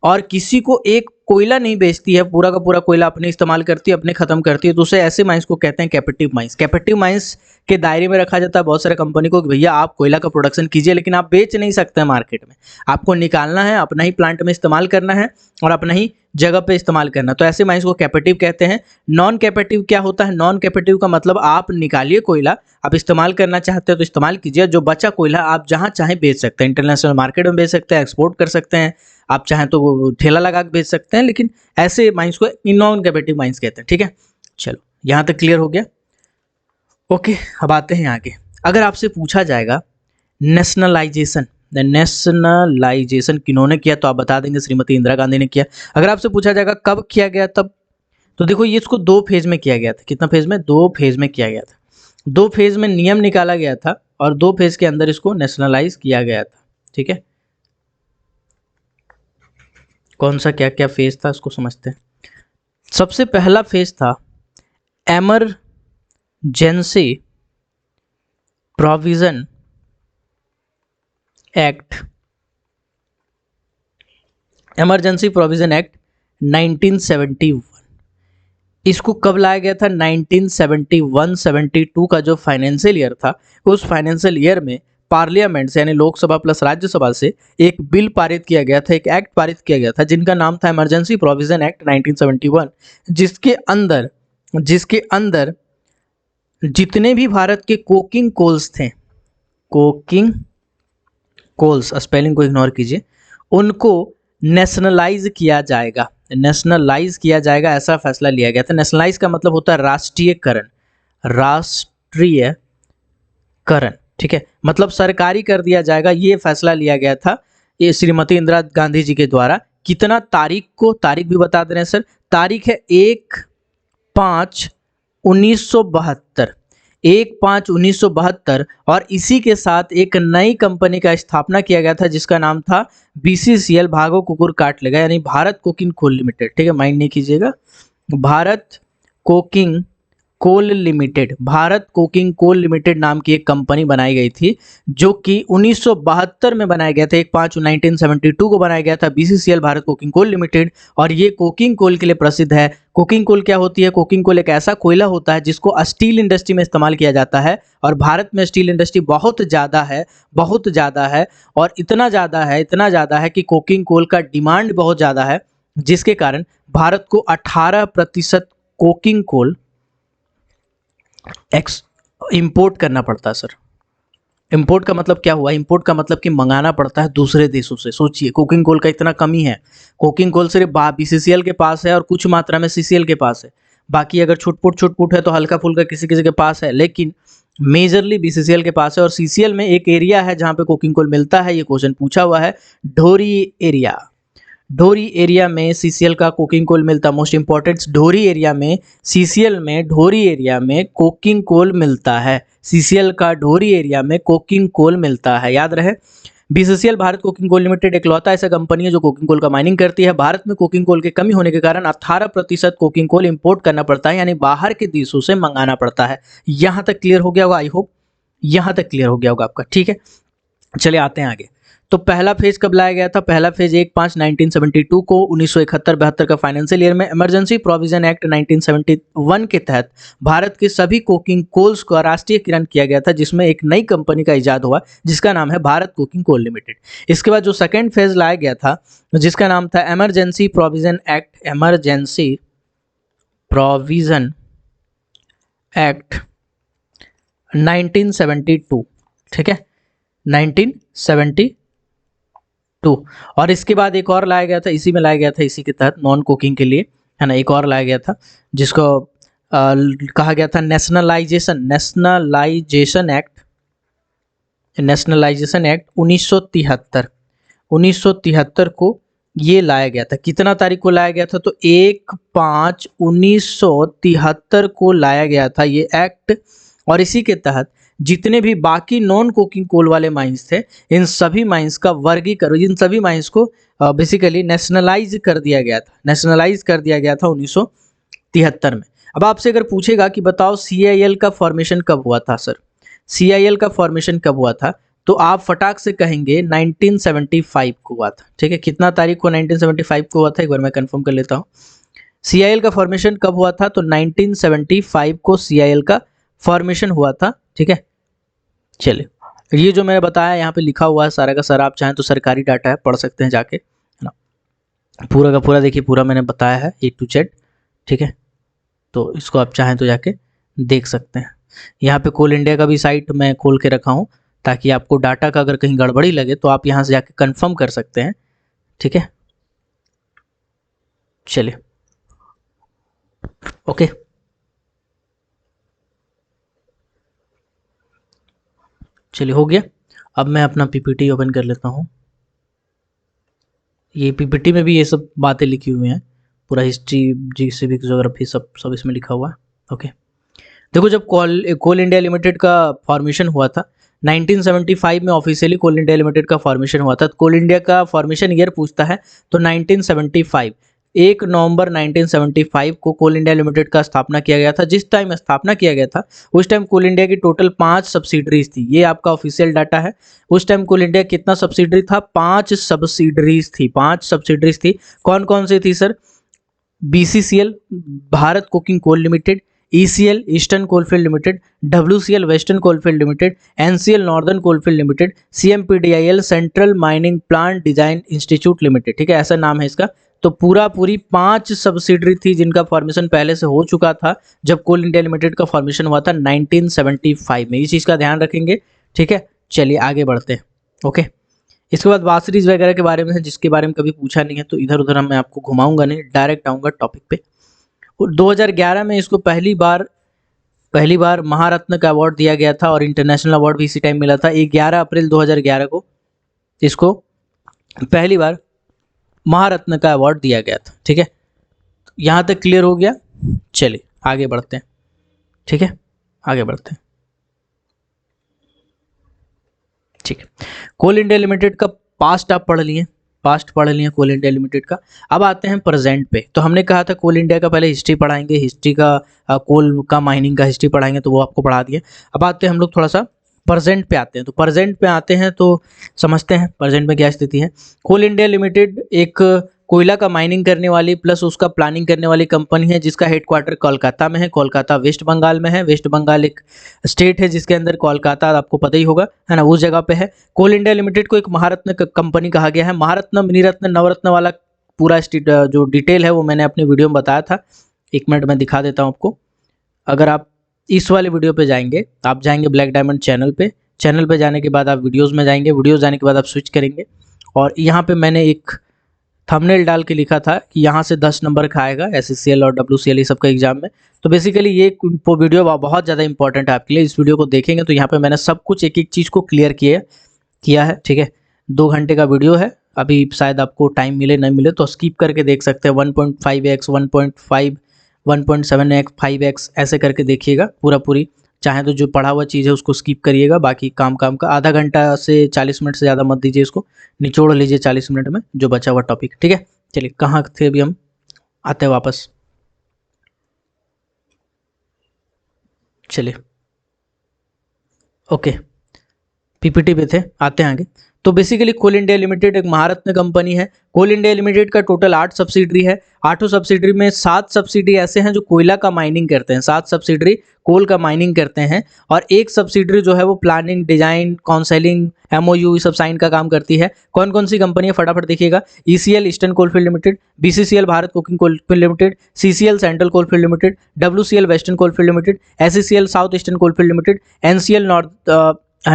और किसी को एक कोयला नहीं बेचती है, पूरा का पूरा कोयला अपने इस्तेमाल करती है, अपने खत्म करती है। तो उसे ऐसे माइंस को कहते हैं कैपेटिव माइंस। कैपेटिव माइंस के दायरे में रखा जाता है बहुत सारे कंपनी को कि भैया आप कोयला का प्रोडक्शन कीजिए, लेकिन आप बेच नहीं सकते हैं मार्केट में, आपको निकालना है, अपना ही प्लांट में इस्तेमाल करना है और अपना ही जगह पे इस्तेमाल करना। तो ऐसे माइंस को कैपेटिव कहते हैं। नॉन कैपेटिव क्या होता है? नॉन कैपेटिव का मतलब आप निकालिए कोयला, आप इस्तेमाल करना चाहते हैं तो इस्तेमाल कीजिए, जो बचा कोयला आप जहाँ चाहें बेच सकते हैं, इंटरनेशनल मार्केट में बेच सकते हैं, एक्सपोर्ट कर सकते हैं, आप चाहें तो ठेला लगा के बेच सकते हैं, लेकिन ऐसे माइंस को नॉन कैपेटिव माइंस कहते हैं। ठीक है, चलो यहाँ तक क्लियर हो गया। ओके, अब आते हैं आगे। अगर आपसे पूछा जाएगा नेशनलाइजेशन, नेशनलाइजेशन किन्होंने किया, तो आप बता देंगे श्रीमती इंदिरा गांधी ने किया। अगर आपसे पूछा जाएगा कब किया गया तब, तो देखो ये इसको दो फेज में किया गया था। कितना फेज में? दो फेज में किया गया था। दो फेज में नियम निकाला गया था और दो फेज के अंदर इसको नेशनलाइज किया गया था। ठीक है, कौन सा क्या क्या फेज था उसको समझते हैं। सबसे पहला फेज था emergency provision act, emergency provision act 1971। इसको कब लाया गया था? 1971-72 का जो फाइनेंशियल ईयर था, उस फाइनेंशियल ईयर में पार्लियामेंट से यानी लोकसभा प्लस राज्यसभा से एक बिल पारित किया गया था, एक एक्ट पारित किया गया था जिनका नाम था इमरजेंसी प्रोविजन एक्ट 1971, जिसके अंदर जितने भी भारत के कोकिंग कोल्स थे, कोकिंग कोल्स, स्पेलिंग को इग्नोर कीजिए, उनको नेशनलाइज किया जाएगा, नेशनलाइज किया जाएगा, ऐसा फैसला लिया गया था। नेशनलाइज का मतलब होता है राष्ट्रीयकरण, राष्ट्रीयकरण। ठीक है, मतलब सरकारी कर दिया जाएगा, ये फैसला लिया गया था ये श्रीमती इंदिरा गांधी जी के द्वारा। कितना तारीख को? तारीख भी बता दे रहे हैं सर, तारीख है 1/5/1972, 1/5/1972। और इसी के साथ एक नई कंपनी का स्थापना किया गया था जिसका नाम था BCCL, भागो कुकुर काट लेगा, यानी भारत कोकिंग कोल लिमिटेड। ठीक है, माइंड नहीं कीजिएगा, Bharat coking coal limited, Bharat coking coal limited नाम की एक कंपनी बनाई गई थी, जो कि 1972 में बनाया गया था। 1/5/1972 को बनाया गया था BCCL Bharat coking coal limited. और ये कोकिंग कोल के लिए प्रसिद्ध है। कोकिंग कोल क्या होती है? कोकिंग कोल एक ऐसा कोयला होता है जिसको स्टील इंडस्ट्री में इस्तेमाल किया जाता है, और भारत में स्टील इंडस्ट्री बहुत ज़्यादा है, बहुत ज़्यादा है। और इतना ज़्यादा है कि कोकिंग कोल का डिमांड बहुत ज़्यादा है, जिसके कारण भारत को 18% कोकिंग कोल इंपोर्ट करना पड़ता है सर। इंपोर्ट का मतलब क्या हुआ? इंपोर्ट का मतलब कि मंगाना पड़ता है दूसरे देशों से। सोचिए, कोकिंग कोल का इतना कमी है। कोकिंग कोल सिर्फ बीसीसीएल के पास है और कुछ मात्रा में सीसीएल के पास है। बाकी अगर छुटपुट है तो हल्का फुल्का किसी किसी के पास है, लेकिन मेजरली बीसीसीएल के पास है। और सीसीएल में एक एरिया है जहाँ पे कोकिंग कोल मिलता है, ये क्वेश्चन पूछा हुआ है, ढोरी एरिया। ढोरी एरिया में सीसीएल का कोकिंग कोल मिलता। मोस्ट इंपॉर्टेंट, ढोरी एरिया में सीसीएल में ढोरी एरिया में कोकिंग कोल मिलता है। सीसीएल का ढोरी एरिया में कोकिंग कोल मिलता है, याद रहे। BCCL Bharat coking coal limited इकलौता ऐसा कंपनी है जो कोकिंग कोल का माइनिंग करती है। भारत में कोकिंग कोल की कमी होने के कारण 18% कोकिंग कोल इंपोर्ट करना पड़ता है, यानी बाहर के देशों से मंगाना पड़ता है। यहां तक क्लियर हो गया होगा, आई होप यहां तक क्लियर हो गया होगा आपका। ठीक है, चलिए आते हैं आगे। तो पहला फेज कब लाया गया था? पहला फेज 1/5/1972 को 1971-72 का फाइनेंशियल ईयर में इमरजेंसी प्रोविजन एक्ट 1971 के तहत भारत के सभी कोकिंग कोल्स का राष्ट्रीयकरण किया गया था, जिसमें एक नई कंपनी का इजाद हुआ जिसका नाम है भारत कोकिंग कोल लिमिटेड। इसके बाद जो सेकेंड फेज लाया गया था, जिसका नाम था emergency provision act, emergency provision act 1972, ठीक है, 1972। और इसके बाद एक और लाया गया था, इसी में लाया गया था, इसी के तहत नॉन कुकिंग के लिए, है ना, एक और लाया गया था जिसको कहा गया था नेशनलाइजेशन एक्ट 1973 को ये लाया गया था। कितना तारीख को लाया गया था? तो 1/5/1973 को लाया गया था ये एक्ट। और इसी के तहत जितने भी बाकी नॉन कोकिंग कोल वाले माइंस थे, इन सभी माइंस का वर्गीकरण, इन सभी माइंस को बेसिकली नेशनलाइज कर दिया गया था, 1973 में। अब आपसे अगर पूछेगा कि बताओ सीआईएल का फॉर्मेशन कब हुआ था सर, सीआईएल का फॉर्मेशन कब हुआ था, तो आप फटाक से कहेंगे 1975 को हुआ था। ठीक है, कितना तारीख को 1975 को हुआ था, एक बार मैं कंफर्म कर लेता हूँ। सीआईएल का फॉर्मेशन कब हुआ था? तो 1975 को सीआईएल का फॉर्मेशन हुआ था। ठीक है, चलिए, ये जो मैंने बताया यहाँ पे लिखा हुआ है सारा का सारा, आप चाहें तो सरकारी डाटा है, पढ़ सकते हैं जाके, है ना। पूरा का पूरा देखिए, पूरा मैंने बताया है A to Z। ठीक है, तो इसको आप चाहें तो जाके देख सकते हैं। यहाँ पे कोल इंडिया का भी साइट मैं खोल के रखा हूँ, ताकि आपको डाटा का अगर कहीं गड़बड़ी लगे तो आप यहाँ से जाके कंफर्म कर सकते हैं। ठीक है, चलिए, ओके। चलिए, हो गया। अब मैं अपना पीपीटी ओपन कर लेता हूँ। ये पीपीटी में भी ये सब बातें लिखी हुई हैं, पूरा हिस्ट्री, जी सिविक ज्योग्राफी सब इसमें लिखा हुआ है। ओके, देखो, जब कोल इंडिया लिमिटेड का फॉर्मेशन हुआ था 1975 में, ऑफिशियली कोल इंडिया लिमिटेड का फॉर्मेशन हुआ था। कोल इंडिया का फॉर्मेशन ईयर पूछता है तो 1975, 1 नवंबर 1975 को कोल इंडिया लिमिटेड का स्थापना किया गया था। जिस टाइम स्थापना किया गया था उस टाइम कोल इंडिया की टोटल 5 सब्सिडरीज थी। ये आपका ऑफिशियल डाटा है। उस टाइम कोल इंडिया कितना सब्सिडरी था? 5 सब्सिडरीज थी, 5 सब्सिडरीज थी। कौन कौन सी थी sir? BCCL Bharat coking coal limited, ECL eastern coalfield limited, WCL western coalfield limited, NCL northern coalfield limited, CMPDIL central mining plant design institute limited. ठीक है, ऐसा नाम है इसका। तो पूरी 5 सब्सिडरी थी जिनका फॉर्मेशन पहले से हो चुका था जब कोल इंडिया लिमिटेड का फॉर्मेशन हुआ था 1975 में। इस चीज़ का ध्यान रखेंगे। ठीक है, चलिए आगे बढ़ते हैं। ओके, इसके बाद वासरीज वगैरह के बारे में है, जिसके बारे में कभी पूछा नहीं है, तो इधर उधर मैं आपको घुमाऊंगा नहीं, डायरेक्ट आऊँगा टॉपिक पे। 2011 में इसको पहली बार महारत्न का अवार्ड दिया गया था, और इंटरनेशनल अवार्ड भी इसी टाइम मिला था। 11 अप्रैल 2011 को इसको पहली बार महारत्न का अवार्ड दिया गया था। ठीक है, यहाँ तक क्लियर हो गया। चलिए आगे बढ़ते हैं। ठीक है, आगे बढ़ते हैं। ठीक है, कोल इंडिया लिमिटेड का पास्ट आप पढ़ लिए, पास्ट पढ़ लिए कोल इंडिया लिमिटेड का। अब आते हैं प्रेजेंट पे। तो हमने कहा था कोल इंडिया का पहले हिस्ट्री पढ़ाएंगे, हिस्ट्री का कोल का माइनिंग का हिस्ट्री पढ़ाएंगे, तो वो आपको पढ़ा दिए। अब आते हैं हम लोग थोड़ा सा प्रेजेंट पे आते हैं। तो प्रेजेंट पे आते हैं तो समझते हैं प्रेजेंट में क्या स्थिति है। कोल इंडिया लिमिटेड एक कोयला का माइनिंग करने वाली प्लस उसका प्लानिंग करने वाली कंपनी है, जिसका हेडक्वार्टर कोलकाता में है। कोलकाता वेस्ट बंगाल में है। वेस्ट बंगाल एक स्टेट है जिसके अंदर कोलकाता आपको पता ही होगा, है ना, उस जगह पे है। कोल इंडिया लिमिटेड को एक महारत्न कंपनी कहा गया है। महारत्न, मिनीरत्न, नवरत्न वाला पूरा जो डिटेल है वो मैंने अपने वीडियो में बताया था। 1 मिनट में दिखा देता हूँ आपको। अगर आप इस वाले वीडियो पे जाएंगे, आप जाएंगे ब्लैक डायमंड चैनल पे। चैनल पे जाने के बाद आप वीडियोज़ में जाएंगे। वीडियोज़ जाने के बाद आप स्विच करेंगे और यहाँ पे मैंने एक थंबनेल डाल के लिखा था कि यहाँ से 10 नंबर का आएगा SSCL और WCL ये सब का एग्जाम में। तो बेसिकली ये वीडियो बहुत ज़्यादा इंपॉर्टेंट है आपके लिए। इस वीडियो को देखेंगे तो यहाँ पे मैंने सब कुछ एक एक चीज़ को क्लियर किया है, ठीक है। 2 घंटे का वीडियो है। अभी शायद आपको टाइम मिले नहीं मिले तो स्किप करके देख सकते हैं। 1.5x 1.5 1.7x 5x ऐसे करके देखिएगा पूरी। चाहे तो जो पढ़ा हुआ चीज़ है उसको स्किप करिएगा, बाकी काम का आधा घंटा से 40 मिनट से ज़्यादा मत दीजिए, इसको निचोड़ लीजिए 40 मिनट में जो बचा हुआ टॉपिक, ठीक है। चलिए कहाँ थे अभी, हम आते हैं वापस। चलिए ओके, PPT पे थे, आते हैं आगे। तो बेसिकली कोल इंडिया लिमिटेड एक महारत्न कंपनी है। कोल इंडिया लिमिटेड का टोटल 8 सब्सिडरी है। 8 सब्सिडरी में 7 सब्सिडरी ऐसे हैं जो कोयला का माइनिंग करते हैं। 7 सब्सिडरी कोल का माइनिंग करते हैं और एक सब्सिडरी जो है वो प्लानिंग, डिजाइन, काउंसलिंग, MOU सब साइन का काम करती है। कौन कौन सी कंपनी है फटाफट देखिएगा। ECL eastern coalfield limited, BCCL Bharat coking coalfield limited, CCL central coalfield limited, WCL western coalfield limited, SECL south eastern coalfield limited, NCL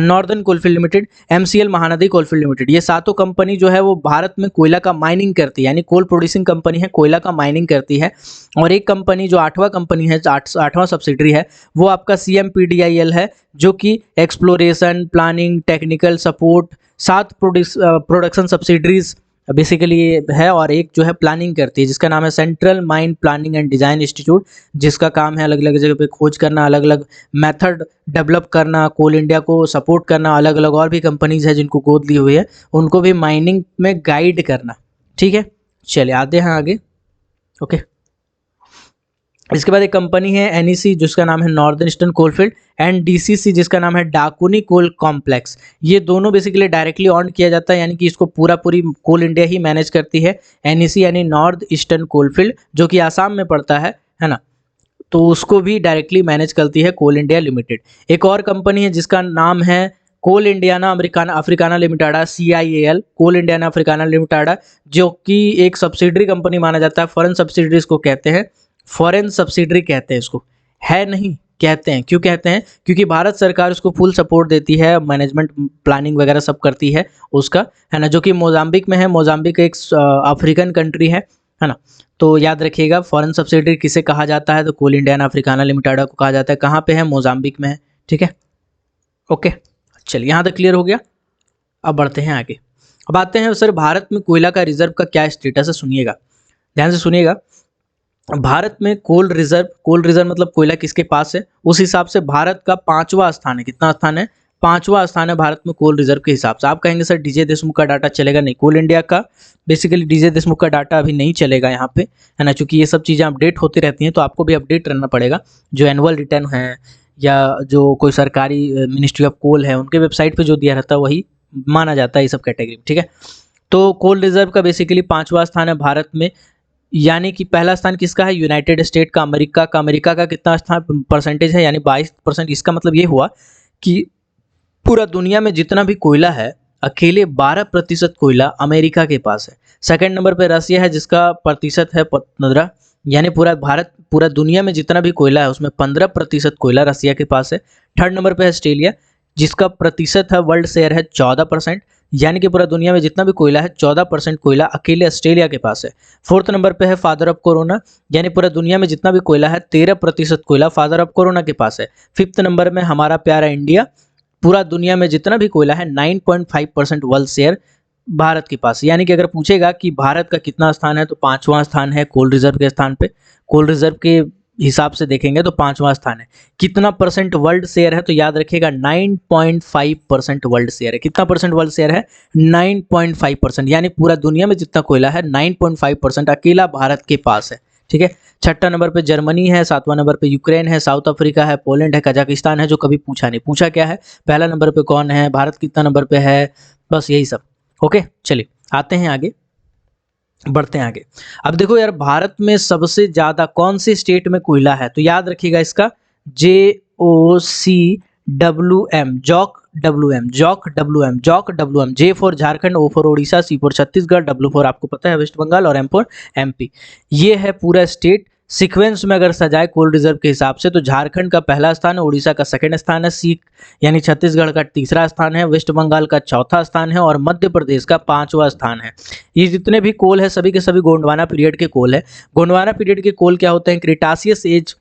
northern coalfield limited, MCL Mahanadi coalfield limited. ये सातों कंपनी जो है वो भारत में कोयला का माइनिंग करती है, यानी कोल प्रोड्यूसिंग कंपनी है, कोयला का माइनिंग करती है। और एक कंपनी जो 8वां कंपनी है, 8वां सब्सिडरी है, वो आपका CMPDIL है, जो कि exploration, planning, technical support, 7 production subsidiaries basically है। और एक जो है प्लानिंग करती है जिसका नाम है central mine planning and design institute, जिसका काम है अलग अलग जगह पे खोज करना, अलग अलग मेथड डेवलप करना, कोल इंडिया को सपोर्ट करना। अलग अलग और भी कंपनीज है जिनको गोद ली हुई है, उनको भी माइनिंग में गाइड करना, ठीक है। चलिए आते हैं आगे, ओके। इसके बाद एक कंपनी है NEC जिसका नाम है northern eastern coalfield, and DCC जिसका नाम है डाकुनी कोल कॉम्प्लेक्स। ये दोनों बेसिकली डायरेक्टली ऑन किया जाता है, यानी कि इसको पूरी कोल इंडिया ही मैनेज करती है। NEC यानी नॉर्थ ईस्टर्न कोलफील्ड, जो कि आसाम में पड़ता है ना, तो उसको भी डायरेक्टली मैनेज करती है कोल इंडिया लिमिटेड। एक और कंपनी है जिसका नाम है कोल इंडियाना अफ्रीकाना लिमिटेड, CIAL, कोल इंडियाना अफ्रीकाना लिमिटेड, जो कि एक सब्सिडरी कंपनी माना जाता है। फॉरेन सब्सिडरी इसको कहते हैं, फॉरेन सब्सिडरी कहते हैं इसको, है नहीं कहते हैं। क्यों कहते हैं? क्योंकि भारत सरकार उसको फुल सपोर्ट देती है, मैनेजमेंट, प्लानिंग वगैरह सब करती है उसका, है ना, जो कि मोजाम्बिक में है। मोजाम्बिक एक अफ्रीकन कंट्री है ना। तो याद रखिएगा फॉरेन सब्सिडरी किसे कहा जाता है, तो कोल इंडियाना अफ्रीकाना लिमिटेड को कहा जाता है। कहाँ पे है? मोजाम्बिक में है, ठीक है, ओके। चलिए यहाँ तक क्लियर हो गया। अब बढ़ते हैं आगे। अब आते हैं सर भारत में कोयला का रिजर्व का क्या स्टेटस है, सुनिएगा, ध्यान से सुनिएगा। भारत में कोल रिजर्व मतलब कोयला किसके पास है, उस हिसाब से भारत का 5वां स्थान है। कितना स्थान है? 5वां स्थान है भारत में कोल रिजर्व के हिसाब से। आप कहेंगे सर डीजे देशमुख का डाटा चलेगा, नहीं। कोल इंडिया का बेसिकली डीजे देशमुख का डाटा अभी नहीं चलेगा यहाँ पे, है ना, क्योंकि ये सब चीज़ें अपडेट होती रहती हैं, तो आपको भी अपडेट रहना पड़ेगा। जो एनुअल रिटर्न है या जो कोई सरकारी मिनिस्ट्री ऑफ कोल है उनके वेबसाइट पर जो दिया रहता है वही माना जाता है ये सब कैटेगरी, ठीक है। तो कोल रिजर्व का बेसिकली 5वां स्थान है भारत में, यानी कि पहला स्थान किसका है? यूनाइटेड स्टेट का, अमेरिका का कितना स्थान परसेंटेज है, यानी 22%। इसका मतलब ये हुआ कि पूरा दुनिया में जितना भी कोयला है अकेले 12% कोयला अमेरिका के पास है। सेकंड नंबर पे रसिया है जिसका प्रतिशत है 15, यानी पूरा दुनिया में जितना भी कोयला है उसमें 15% कोयला रसिया के पास है। थर्ड नंबर पे है ऑस्ट्रेलिया जिसका प्रतिशत है, वर्ल्ड शेयर है 14%, यानी कि पूरा दुनिया में जितना भी कोयला है 14% कोयला अकेले ऑस्ट्रेलिया के पास है। फोर्थ नंबर पे है फादर ऑफ कोरोना, यानी पूरा दुनिया में जितना भी कोयला है 13% कोयला फादर ऑफ कोरोना के पास है। फिफ्थ नंबर में हमारा प्यारा इंडिया, पूरा दुनिया में जितना भी कोयला है 9.5% वर्ल्ड शेयर भारत के पास। यानी कि अगर पूछेगा कि भारत का कितना स्थान है तो 5वां स्थान है कोल रिजर्व के स्थान पे। कोल रिजर्व के हिसाब से देखेंगे तो 5वां स्थान है। कितना परसेंट वर्ल्ड शेयर है, तो याद रखिएगा 9.5% वर्ल्ड शेयर है। कितना परसेंट वर्ल्ड शेयर है? 9.5%, यानी पूरा दुनिया में जितना कोयला है 9.5% अकेला भारत के पास है। ठीक है। 6ठा नंबर पे जर्मनी है, 7वां नंबर पे यूक्रेन है, साउथ अफ्रीका है, पोलैंड है, कजाकिस्तान है, जो कभी पूछा नहीं। पूछा क्या है? पहला नंबर पे कौन है, भारत कितना नंबर पे है, बस यही सब। ओके, चलिए आते हैं आगे, बढ़ते हैं आगे। अब देखो यार, भारत में सबसे ज्यादा कौन सी स्टेट में कोयला है, तो याद रखिएगा इसका JOCWM, जॉक WM, J for Jharkhand, O for Orissa, C for Chhattisgarh, W for आपको पता है वेस्ट बंगाल, और M फॉर MP। ये है पूरा स्टेट। सीक्वेंस में अगर सजाए कोल रिजर्व के हिसाब से, तो झारखंड का पहला स्थान है, उड़ीसा का सेकंड स्थान है, C यानी छत्तीसगढ़ का तीसरा स्थान है, वेस्ट बंगाल का चौथा स्थान है, और मध्य प्रदेश का 5वां स्थान है। ये जितने भी कोल है सभी के सभी गोंडवाना पीरियड के कोल है। गोंडवाना पीरियड के कोल क्या होते हैं? क्रिटासियस एज,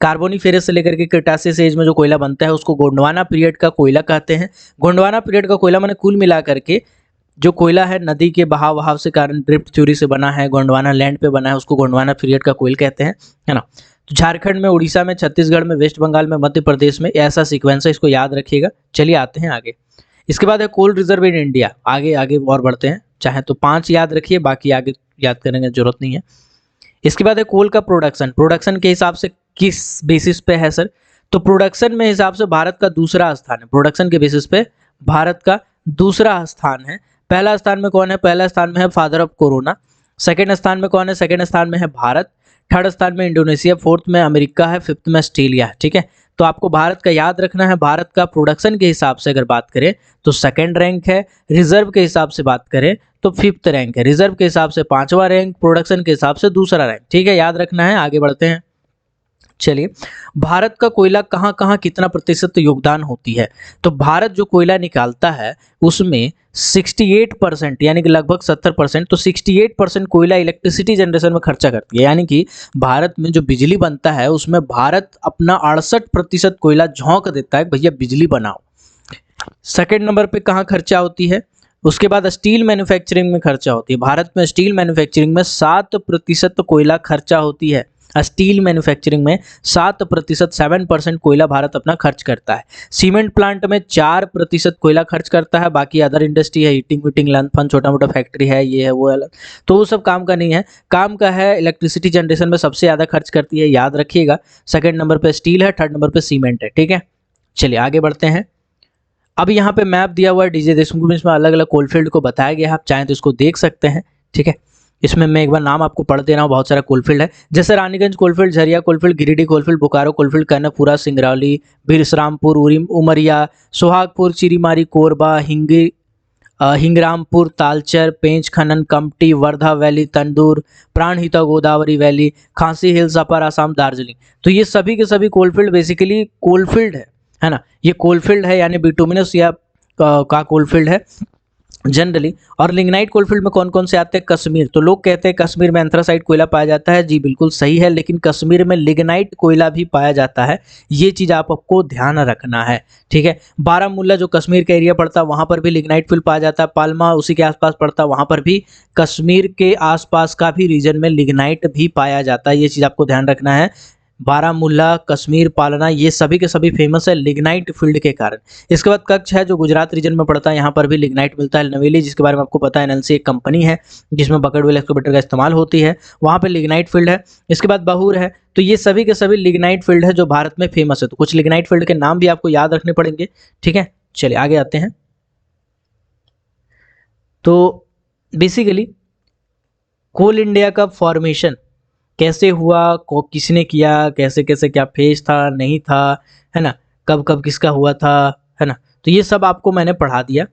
कार्बोनिफेरस से लेकर के क्रिटासियस एज में जो कोयला बनता है उसको गोंडवाना पीरियड का कोयला कहते हैं। गोंडवाना पीरियड का कोयला माने कुल मिला करके जो कोयला है नदी के बहाव से कारण ड्रिफ्ट थ्योरी से बना है, गोंडवाना लैंड पे बना है, उसको गोंडवाना पीरियड का कोयल कहते हैं, है ना। तो झारखंड में, उड़ीसा में, छत्तीसगढ़ में, वेस्ट बंगाल में, मध्य प्रदेश में ऐसा सीक्वेंस है, इसको याद रखिएगा। चलिए आते हैं आगे। इसके बाद है कोल रिजर्व इन इंडिया। आगे आगे और बढ़ते हैं, चाहे तो 5 याद रखिए, बाकी आगे याद करने की जरूरत नहीं है। इसके बाद है कोल का प्रोडक्शन। प्रोडक्शन के हिसाब से किस बेसिस पे है सर? तो प्रोडक्शन में हिसाब से भारत का दूसरा स्थान है। प्रोडक्शन के बेसिस पे भारत का दूसरा स्थान है। पहला स्थान में कौन है? पहला स्थान में है फादर ऑफ कोरोना। सेकंड स्थान में कौन है? सेकंड स्थान में है भारत। थर्ड स्थान में इंडोनेशिया, फोर्थ में अमेरिका है, फिफ्थ में ऑस्ट्रेलिया है। ठीक है, तो आपको भारत का याद रखना है। भारत का प्रोडक्शन के हिसाब से अगर बात करें तो सेकंड रैंक है, रिजर्व के हिसाब से बात करें तो फिफ्थ रैंक है, रिजर्व के हिसाब से 5वां रैंक, प्रोडक्शन के हिसाब से दूसरा रैंक। ठीक है, याद रखना है। आगे बढ़ते हैं। चलिए, भारत का कोयला कहाँ कहाँ कितना प्रतिशत योगदान होती है? तो भारत जो कोयला निकालता है उसमें 68% यानी कि लगभग 70%, तो 68% कोयला इलेक्ट्रिसिटी जनरेशन में खर्चा करती है। यानी कि भारत में जो बिजली बनता है उसमें भारत अपना 68% कोयला झोंक देता है, भैया बिजली बनाओ। सेकेंड नंबर पे कहाँ खर्चा होती है? उसके बाद स्टील मैन्युफैक्चरिंग में खर्चा होती है। भारत में स्टील मैन्युफैक्चरिंग में 7% कोयला खर्चा होती है। स्टील मैन्युफैक्चरिंग में 7%, 7% कोयला भारत अपना खर्च करता है। सीमेंट प्लांट में 4% कोयला खर्च करता है। बाकी अदर इंडस्ट्री है, हीटिंग वीटिंग, लंच फन, छोटा मोटा फैक्ट्री है, ये है वो अलग, तो वो सब काम का नहीं है। काम का है इलेक्ट्रिसिटी जनरेशन में सबसे ज़्यादा खर्च करती है, याद रखिएगा। सेकेंड नंबर पे स्टील है, थर्ड नंबर पे सीमेंट है। ठीक है, चलिए आगे बढ़ते हैं। अब यहाँ पे मैप दिया हुआ है डीजे देशमुख में, इसमें अलग अलग कोलफील्ड को बताया गया है, आप चाहें तो इसको देख सकते हैं। ठीक है, इसमें मैं एक बार नाम आपको पढ़ दे रहा हूँ, बहुत सारा कोलफील्ड है, जैसे Raniganj coalfield, Jharia coalfield, Giridih coalfield, Bokaro coalfield, Karanpura, Singrauli, Birsarampur, Umaria, Sohagpur, Chirimiri, Korba, Hingirampur, Talcher, Pench Kanhan, Kamptee, Wardha valley, Tandur, Pranhita, Godavari valley, Khasi hills, upper Assam, Darjeeling. तो ये सभी के सभी कोलफील्ड बेसिकली कोलफील्ड है ना। ये कोलफील्ड है यानी बिटुमिनस या का कोलफील्ड है जनरली। और लिग्नाइट कोलफील्ड में कौन कौन से आते हैं? कश्मीर। तो लोग कहते हैं कश्मीर में एंथ्रासाइट कोयला पाया जाता है, जी बिल्कुल सही है, लेकिन कश्मीर में लिग्नाइट कोयला भी पाया जाता है, ये चीज़ आपको ध्यान रखना है। ठीक है, बारामूला जो कश्मीर का एरिया पड़ता है वहाँ पर भी लिग्नाइट फील्ड पाया जाता है। पाल्मा उसी के आसपास पड़ता है, वहाँ पर भी कश्मीर के आसपास का भी रीजन में लिग्नाइट भी पाया जाता है, ये चीज़ आपको ध्यान रखना है। बारामूला, कश्मीर, पालना, ये सभी के सभी फेमस है लिग्नाइट फील्ड के कारण। इसके बाद कच्छ है जो गुजरात रीजन में पड़ता है, यहाँ पर भी लिग्नाइट मिलता है। नवेली जिसके बारे में आपको पता है, एनएलसी एक कंपनी है जिसमें बकेटवेल एक्सकवेटर का इस्तेमाल होती है, वहाँ पर लिग्नाइट फील्ड है। इसके बाद बहूर है, तो ये सभी के सभी लिग्नाइट फील्ड है जो भारत में फेमस है। तो कुछ लिग्नाइट फील्ड के नाम भी आपको याद रखने पड़ेंगे। ठीक है, चलिए आगे आते हैं। तो बेसिकली कोल इंडिया का फॉर्मेशन कैसे हुआ, किसने किया, कैसे कैसे, क्या फेज था, नहीं था, है ना, कब कब किसका हुआ था, है ना, तो ये सब आपको मैंने पढ़ा दिया।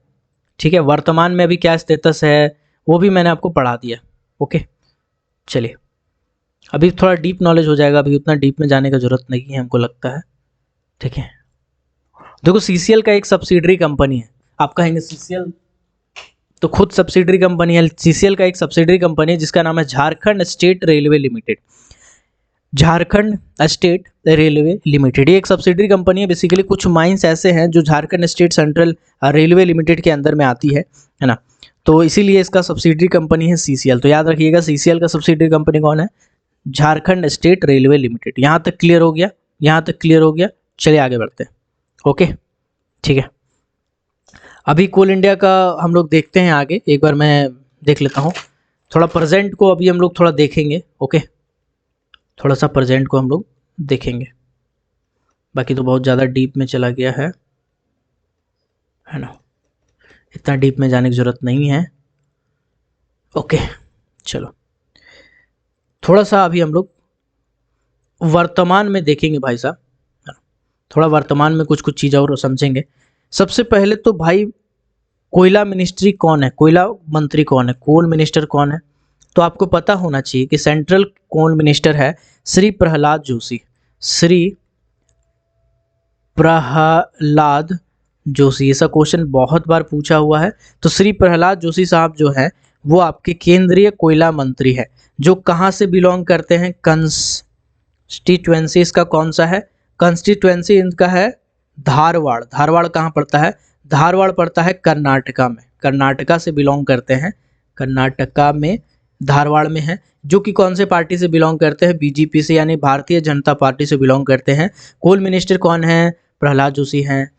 ठीक है, वर्तमान में अभी क्या स्टेटस है वो भी मैंने आपको पढ़ा दिया। ओके, चलिए अभी थोड़ा डीप नॉलेज हो जाएगा, अभी उतना डीप में जाने का जरूरत नहीं है हमको लगता है। ठीक है, देखो सीसीएल का एक सब्सिडरी कंपनी है। आप कहेंगे सीसीएल तो खुद सब्सिडरी कंपनी है। सीसीएल का एक सब्सिडरी कंपनी है जिसका नाम है Jharkhand state railway limited. Jharkhand state railway limited ये एक सब्सिडरी कंपनी है। बेसिकली कुछ माइंस ऐसे हैं जो Jharkhand state central railway limited के अंदर में आती है ना, तो इसीलिए इसका सब्सिडरी कंपनी है सीसीएल। तो याद रखिएगा सीसीएल का सब्सिडरी कंपनी कौन है? Jharkhand state railway limited. यहाँ तक क्लियर हो गया, यहाँ तक क्लियर हो गया। चलिए आगे बढ़ते हैं। ओके ठीक है, अभी कोल इंडिया का हम लोग देखते हैं आगे। एक बार मैं देख लेता हूँ, थोड़ा प्रेजेंट को अभी हम लोग थोड़ा देखेंगे। ओके, थोड़ा सा प्रेजेंट को हम लोग देखेंगे, बाकी तो बहुत ज़्यादा डीप में चला गया है ना, इतना डीप में जाने की ज़रूरत नहीं है। ओके चलो, थोड़ा सा अभी हम लोग वर्तमान में देखेंगे भाई साहब, थोड़ा वर्तमान में कुछ कुछ चीज़ें और समझेंगे। सबसे पहले तो भाई कोयला मिनिस्ट्री कौन है, कोयला मंत्री कौन है, कोल मिनिस्टर कौन है, तो आपको पता होना चाहिए कि सेंट्रल कोल मिनिस्टर है श्री प्रहलाद जोशी। श्री प्रहलाद जोशी, ऐसा क्वेश्चन बहुत बार पूछा हुआ है। तो श्री प्रहलाद जोशी साहब जो है वो आपके केंद्रीय कोयला मंत्री है, जो कहाँ से बिलोंग करते हैं, कंस्टिट्यूएंसी इसका कौन सा है, कंस्टिट्यूएंसी इनका है धारवाड़। धारवाड़ कहाँ पड़ता है, धारवाड़ पड़ता है कर्नाटका में, कर्नाटका से बिलोंग करते हैं, कर्नाटका में धारवाड़ में है। जो कि कौन से पार्टी से बिलोंग करते हैं, बीजेपी से, यानी भारतीय जनता पार्टी से बिलोंग करते हैं। कोल मिनिस्टर कौन है, प्रहलाद जोशी हैं।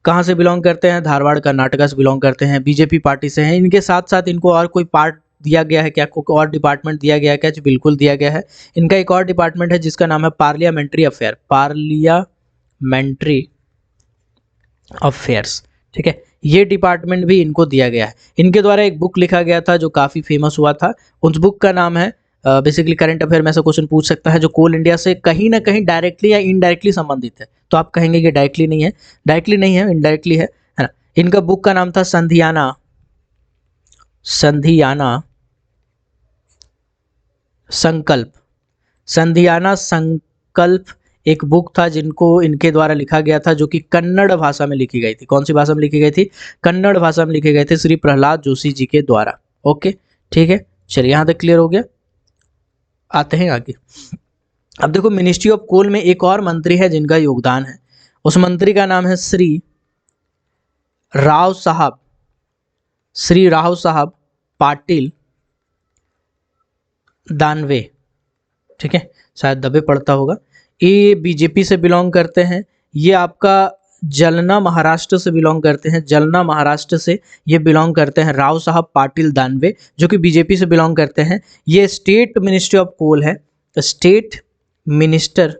कहाँ से बिलोंग करते हैं, धारवाड़ कर्नाटका से बिलोंग करते हैं, बीजेपी पार्टी से हैं। इनके साथ साथ इनको और कोई पार्ट दिया गया है क्या, कोई और डिपार्टमेंट दिया गया है क्या, बिल्कुल दिया गया है। इनका एक और डिपार्टमेंट है जिसका नाम है पार्लियामेंट्री अफेयर, पार्लियामेंट्री अफेयर्स। ठीक है, ये डिपार्टमेंट भी इनको दिया गया है। इनके द्वारा एक बुक लिखा गया था जो काफ़ी फेमस हुआ था, उस बुक का नाम है बेसिकली करंट अफेयर में ऐसा क्वेश्चन पूछ सकता है जो कोल इंडिया से कहीं ना कहीं डायरेक्टली या इनडायरेक्टली संबंधित है। तो आप कहेंगे कि डायरेक्टली नहीं है, डायरेक्टली नहीं है, इनडायरेक्टली है ना। इनका बुक का नाम था संधियाना, संधियाना संकल्प, संधियाना संकल्प एक बुक था जिनको इनके द्वारा लिखा गया था, जो कि कन्नड़ भाषा में लिखी गई थी। कौन सी भाषा में लिखी गई थी, कन्नड़ भाषा में लिखे गए थे श्री प्रहलाद जोशी जी के द्वारा। ओके ठीक है, चलिए यहाँ तक क्लियर हो गया। आते हैं आगे। अब देखो, मिनिस्ट्री ऑफ कोल में एक और मंत्री है जिनका योगदान है, उस मंत्री का नाम है श्री राव साहब, श्री राव साहब पाटिल दानवे। ठीक है, शायद दबे पड़ता होगा। ये बीजेपी से बिलोंग करते हैं, ये आपका जलना महाराष्ट्र से बिलोंग करते हैं, जलना महाराष्ट्र से ये बिलोंग करते हैं, राव साहब पाटिल दानवे, जो कि बीजेपी से बिलोंग करते हैं। ये स्टेट मिनिस्ट्री ऑफ कोल है, स्टेट मिनिस्टर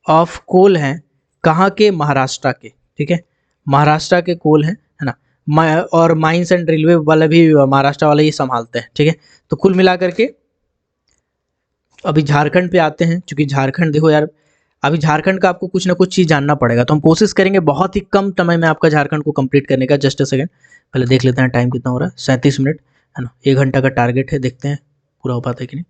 ऑफ कोल हैं, कहाँ के, महाराष्ट्र के। ठीक है, महाराष्ट्र के कोल हैं, है ना। और माइंस एंड रेलवे वाले भी महाराष्ट्र वाले ही संभालते हैं। ठीक है, तो कुल मिला करके अभी झारखंड पे आते हैं, क्योंकि झारखंड देखो यार, अभी झारखंड का आपको कुछ ना कुछ चीज़ जानना पड़ेगा, तो हम कोशिश करेंगे बहुत ही कम समय में आपका झारखंड को कंप्लीट करने का। जस्ट अ सेकंड, पहले देख लेते हैं टाइम कितना हो रहा है, 37 मिनट है ना, 1 घंटा का टारगेट है, देखते हैं पूरा हो पाता है कि नहीं।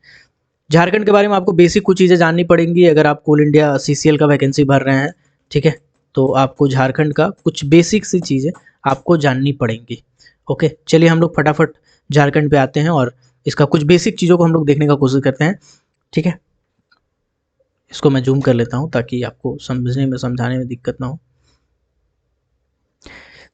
झारखंड के बारे में आपको बेसिक कुछ चीज़ें जाननी पड़ेंगी अगर आप कोल इंडिया CCL का वैकेंसी भर रहे हैं। ठीक है, तो आपको झारखंड का कुछ बेसिक सी चीज़ें आपको जाननी पड़ेंगी। ओके, चलिए हम लोग फटाफट झारखंड पे आते हैं और इसका कुछ बेसिक चीज़ों को हम लोग देखने का कोशिश करते हैं। ठीक है, इसको मैं जूम कर लेता हूँ ताकि आपको समझने में, समझाने में दिक्कत ना हो।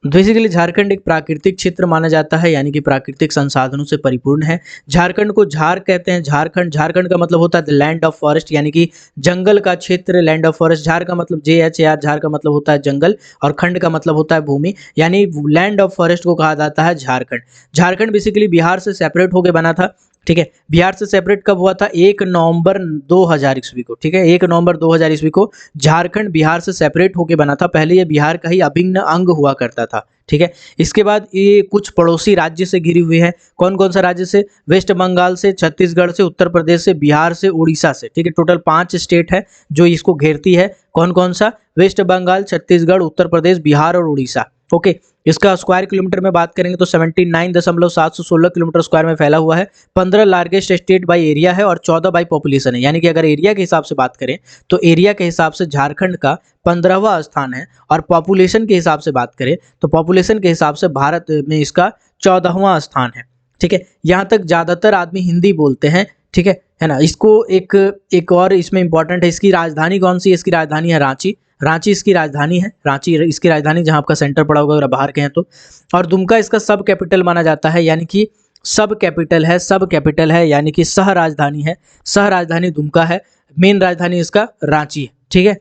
बेसिकली झारखंड एक प्राकृतिक क्षेत्र माना जाता है, यानी कि प्राकृतिक संसाधनों से परिपूर्ण है। झारखंड को झार कहते हैं, झारखंड, झारखंड का मतलब होता है लैंड ऑफ फॉरेस्ट, यानी कि जंगल का क्षेत्र, लैंड ऑफ फॉरेस्ट। झार का मतलब JHAR, झार का मतलब होता है जंगल, और खंड का मतलब होता है भूमि, यानी लैंड ऑफ फॉरेस्ट को कहा जाता है झारखंड। झारखंड बेसिकली बिहार से सेपरेट होकर बना था। ठीक है, बिहार से सेपरेट कब हुआ था, 1 नवंबर 2000 ईस्वी को। ठीक है, 1 नवंबर 2000 ईस्वी को झारखंड बिहार से सेपरेट होकर बना था। पहले ये बिहार का ही अभिन्न अंग हुआ करता था। ठीक है, इसके बाद ये कुछ पड़ोसी राज्य से घिरी हुई है। कौन कौन सा राज्य से, वेस्ट बंगाल से, छत्तीसगढ़ से, उत्तर प्रदेश से, बिहार से, उड़ीसा से। ठीक है, टोटल 5 स्टेट है जो इसको घेरती है। कौन कौन सा, वेस्ट बंगाल, छत्तीसगढ़, उत्तर प्रदेश, बिहार और उड़ीसा। ओके, इसका स्क्वायर किलोमीटर में बात करेंगे तो 79.716 किलोमीटर स्क्वायर में फैला हुआ है। 15 लार्जेस्ट स्टेट बाई एरिया है और 14 बाई पॉपुलेशन है, यानी कि अगर एरिया के हिसाब से बात करें तो एरिया के हिसाब से झारखंड का 15वां स्थान है, और पॉपुलेशन के हिसाब से बात करें तो पॉपुलेशन के हिसाब से भारत में इसका 14वां स्थान है। ठीक है, यहाँ तक ज़्यादातर आदमी हिंदी बोलते हैं। ठीक है ना। इसको एक और इसमें इंपॉर्टेंट है, इसकी राजधानी कौन सी है, इसकी राजधानी है रांची। रांची इसकी राजधानी है, रांची इसकी राजधानी, जहां आपका सेंटर पड़ा होगा अगर बाहर के हैं तो। और दुमका इसका सब कैपिटल माना जाता है, यानी कि सब कैपिटल है यानी कि सह राजधानी है। सह राजधानी दुमका है, मेन राजधानी इसका रांची है। ठीक है,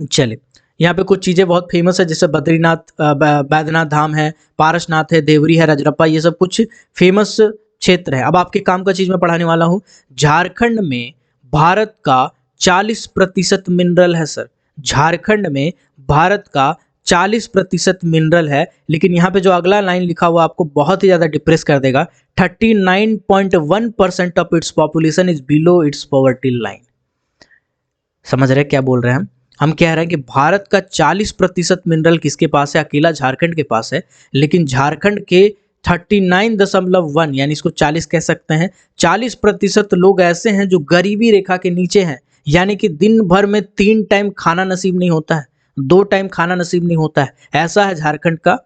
चलिए यहाँ पे कुछ चीज़ें बहुत फेमस है, जैसे बद्रीनाथ, बैद्यनाथ धाम है, पारसनाथ है, देवरी है, रजरप्पा, ये सब कुछ फेमस क्षेत्र है। अब आपके काम का चीज़ मैं पढ़ाने वाला हूँ। झारखंड में भारत का 40% मिनरल है सर। झारखंड में भारत का 40% मिनरल है, लेकिन यहाँ पे जो अगला लाइन लिखा हुआ आपको बहुत ही ज़्यादा डिप्रेस कर देगा। 39.1% of its population is below it's poverty line. समझ रहे क्या बोल रहे हैं हम कह रहे हैं कि भारत का 40% मिनरल किसके पास है? अकेला झारखंड के पास है। लेकिन झारखंड के 39.1 यानी इसको 40 कह सकते हैं, 40% लोग ऐसे हैं जो गरीबी रेखा के नीचे हैं, यानी कि दिन भर में 3 टाइम खाना नसीब नहीं होता है, 2 टाइम खाना नसीब नहीं होता है। ऐसा है झारखंड का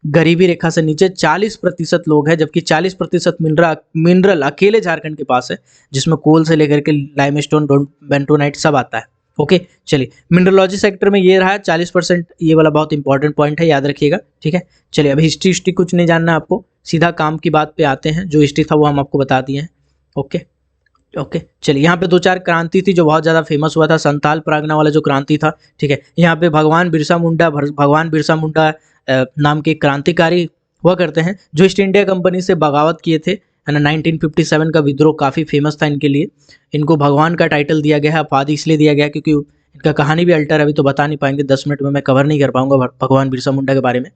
गरीबी रेखा से नीचे 40% लोग हैं, जबकि 40% मिनरल अकेले झारखंड के पास है, जिसमें कोल से लेकर के लाइमस्टोन, बेंटोनाइट सब आता है। ओके, चलिए मिनरलॉजी सेक्टर में ये रहा 40%, ये वाला बहुत इंपॉर्टेंट पॉइंट है, याद रखिएगा। ठीक है, चलिए अभी हिस्ट्री कुछ नहीं जानना आपको, सीधा काम की बात पे आते हैं। जो हिस्ट्री था वो हम आपको बता दिए हैं। ओके, चलिए यहाँ पे 2-4 क्रांति थी जो बहुत ज़्यादा फेमस हुआ था। संताल परगना वाला जो क्रांति था, ठीक है, यहाँ पे भगवान बिरसा मुंडा नाम के क्रांतिकारी हुआ करते हैं, जो ईस्ट इंडिया कंपनी से बगावत किए थे, है ना। 1957 का विद्रोह काफ़ी फेमस था इनके लिए। इनको भगवान का टाइटल दिया गया है, अपवाद इसलिए दिया गया क्योंकि इनका कहानी भी अल्टर है, अभी तो बता नहीं पाएंगे, 10 मिनट में मैं कवर नहीं कर पाऊंगा भगवान बिरसा मुंडा के बारे में।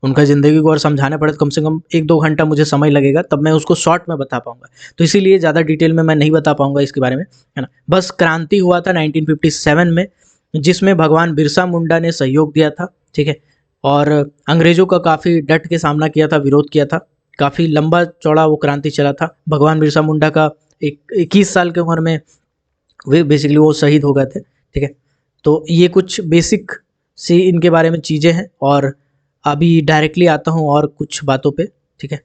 उनका ज़िंदगी को और समझाना पड़े तो कम से कम 1-2 घंटा मुझे समय लगेगा, तब मैं उसको शॉर्ट में बता पाऊंगा, तो इसीलिए ज़्यादा डिटेल में मैं नहीं बता पाऊंगा इसके बारे में, है ना। बस क्रांति हुआ था 1957 में, जिसमें भगवान बिरसा मुंडा ने सहयोग दिया था। ठीक है, और अंग्रेज़ों का काफ़ी डट के सामना किया था, विरोध किया था। काफ़ी लंबा चौड़ा वो क्रांति चला था। भगवान बिरसा मुंडा का 21 साल की उम्र में वे बेसिकली वो शहीद हो गए थे। ठीक है, तो ये कुछ बेसिक सी इनके बारे में चीज़ें हैं, और अभी डायरेक्टली आता हूँ और कुछ बातों पे। ठीक है,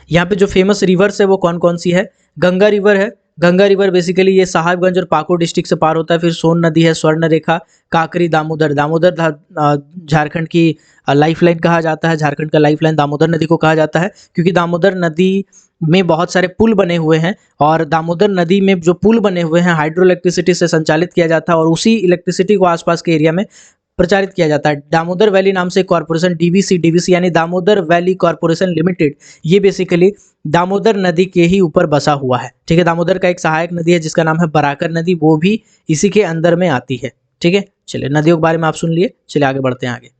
यहाँ पे जो फेमस रिवर्स है वो कौन कौन सी है? गंगा रिवर है। गंगा रिवर बेसिकली ये साहिबगंज और पाकुड़ डिस्ट्रिक्ट से पार होता है। फिर सोन नदी है, स्वर्ण रेखा, काकरी, दामोदर। झारखंड की लाइफलाइन कहा जाता है। झारखंड का लाइफलाइन दामोदर नदी को कहा जाता है, क्योंकि दामोदर नदी में बहुत सारे पुल बने हुए हैं, और दामोदर नदी में जो पुल बने हुए हैं हाइड्रो इलेक्ट्रिसिटी से संचालित किया जाता है, और उसी इलेक्ट्रिसिटी को आसपास के एरिया में प्रचारित किया जाता है। दामोदर वैली नाम से कॉर्पोरेशन, डीवीसी यानी दामोदर वैली कॉर्पोरेशन लिमिटेड, ये बेसिकली दामोदर नदी के ही ऊपर बसा हुआ है। ठीक है, दामोदर का एक सहायक नदी है जिसका नाम है बराकर नदी, वो भी इसी के अंदर में आती है। ठीक है, चलिए नदियों के बारे में आप सुन लिए, चलिए आगे बढ़ते हैं। आगे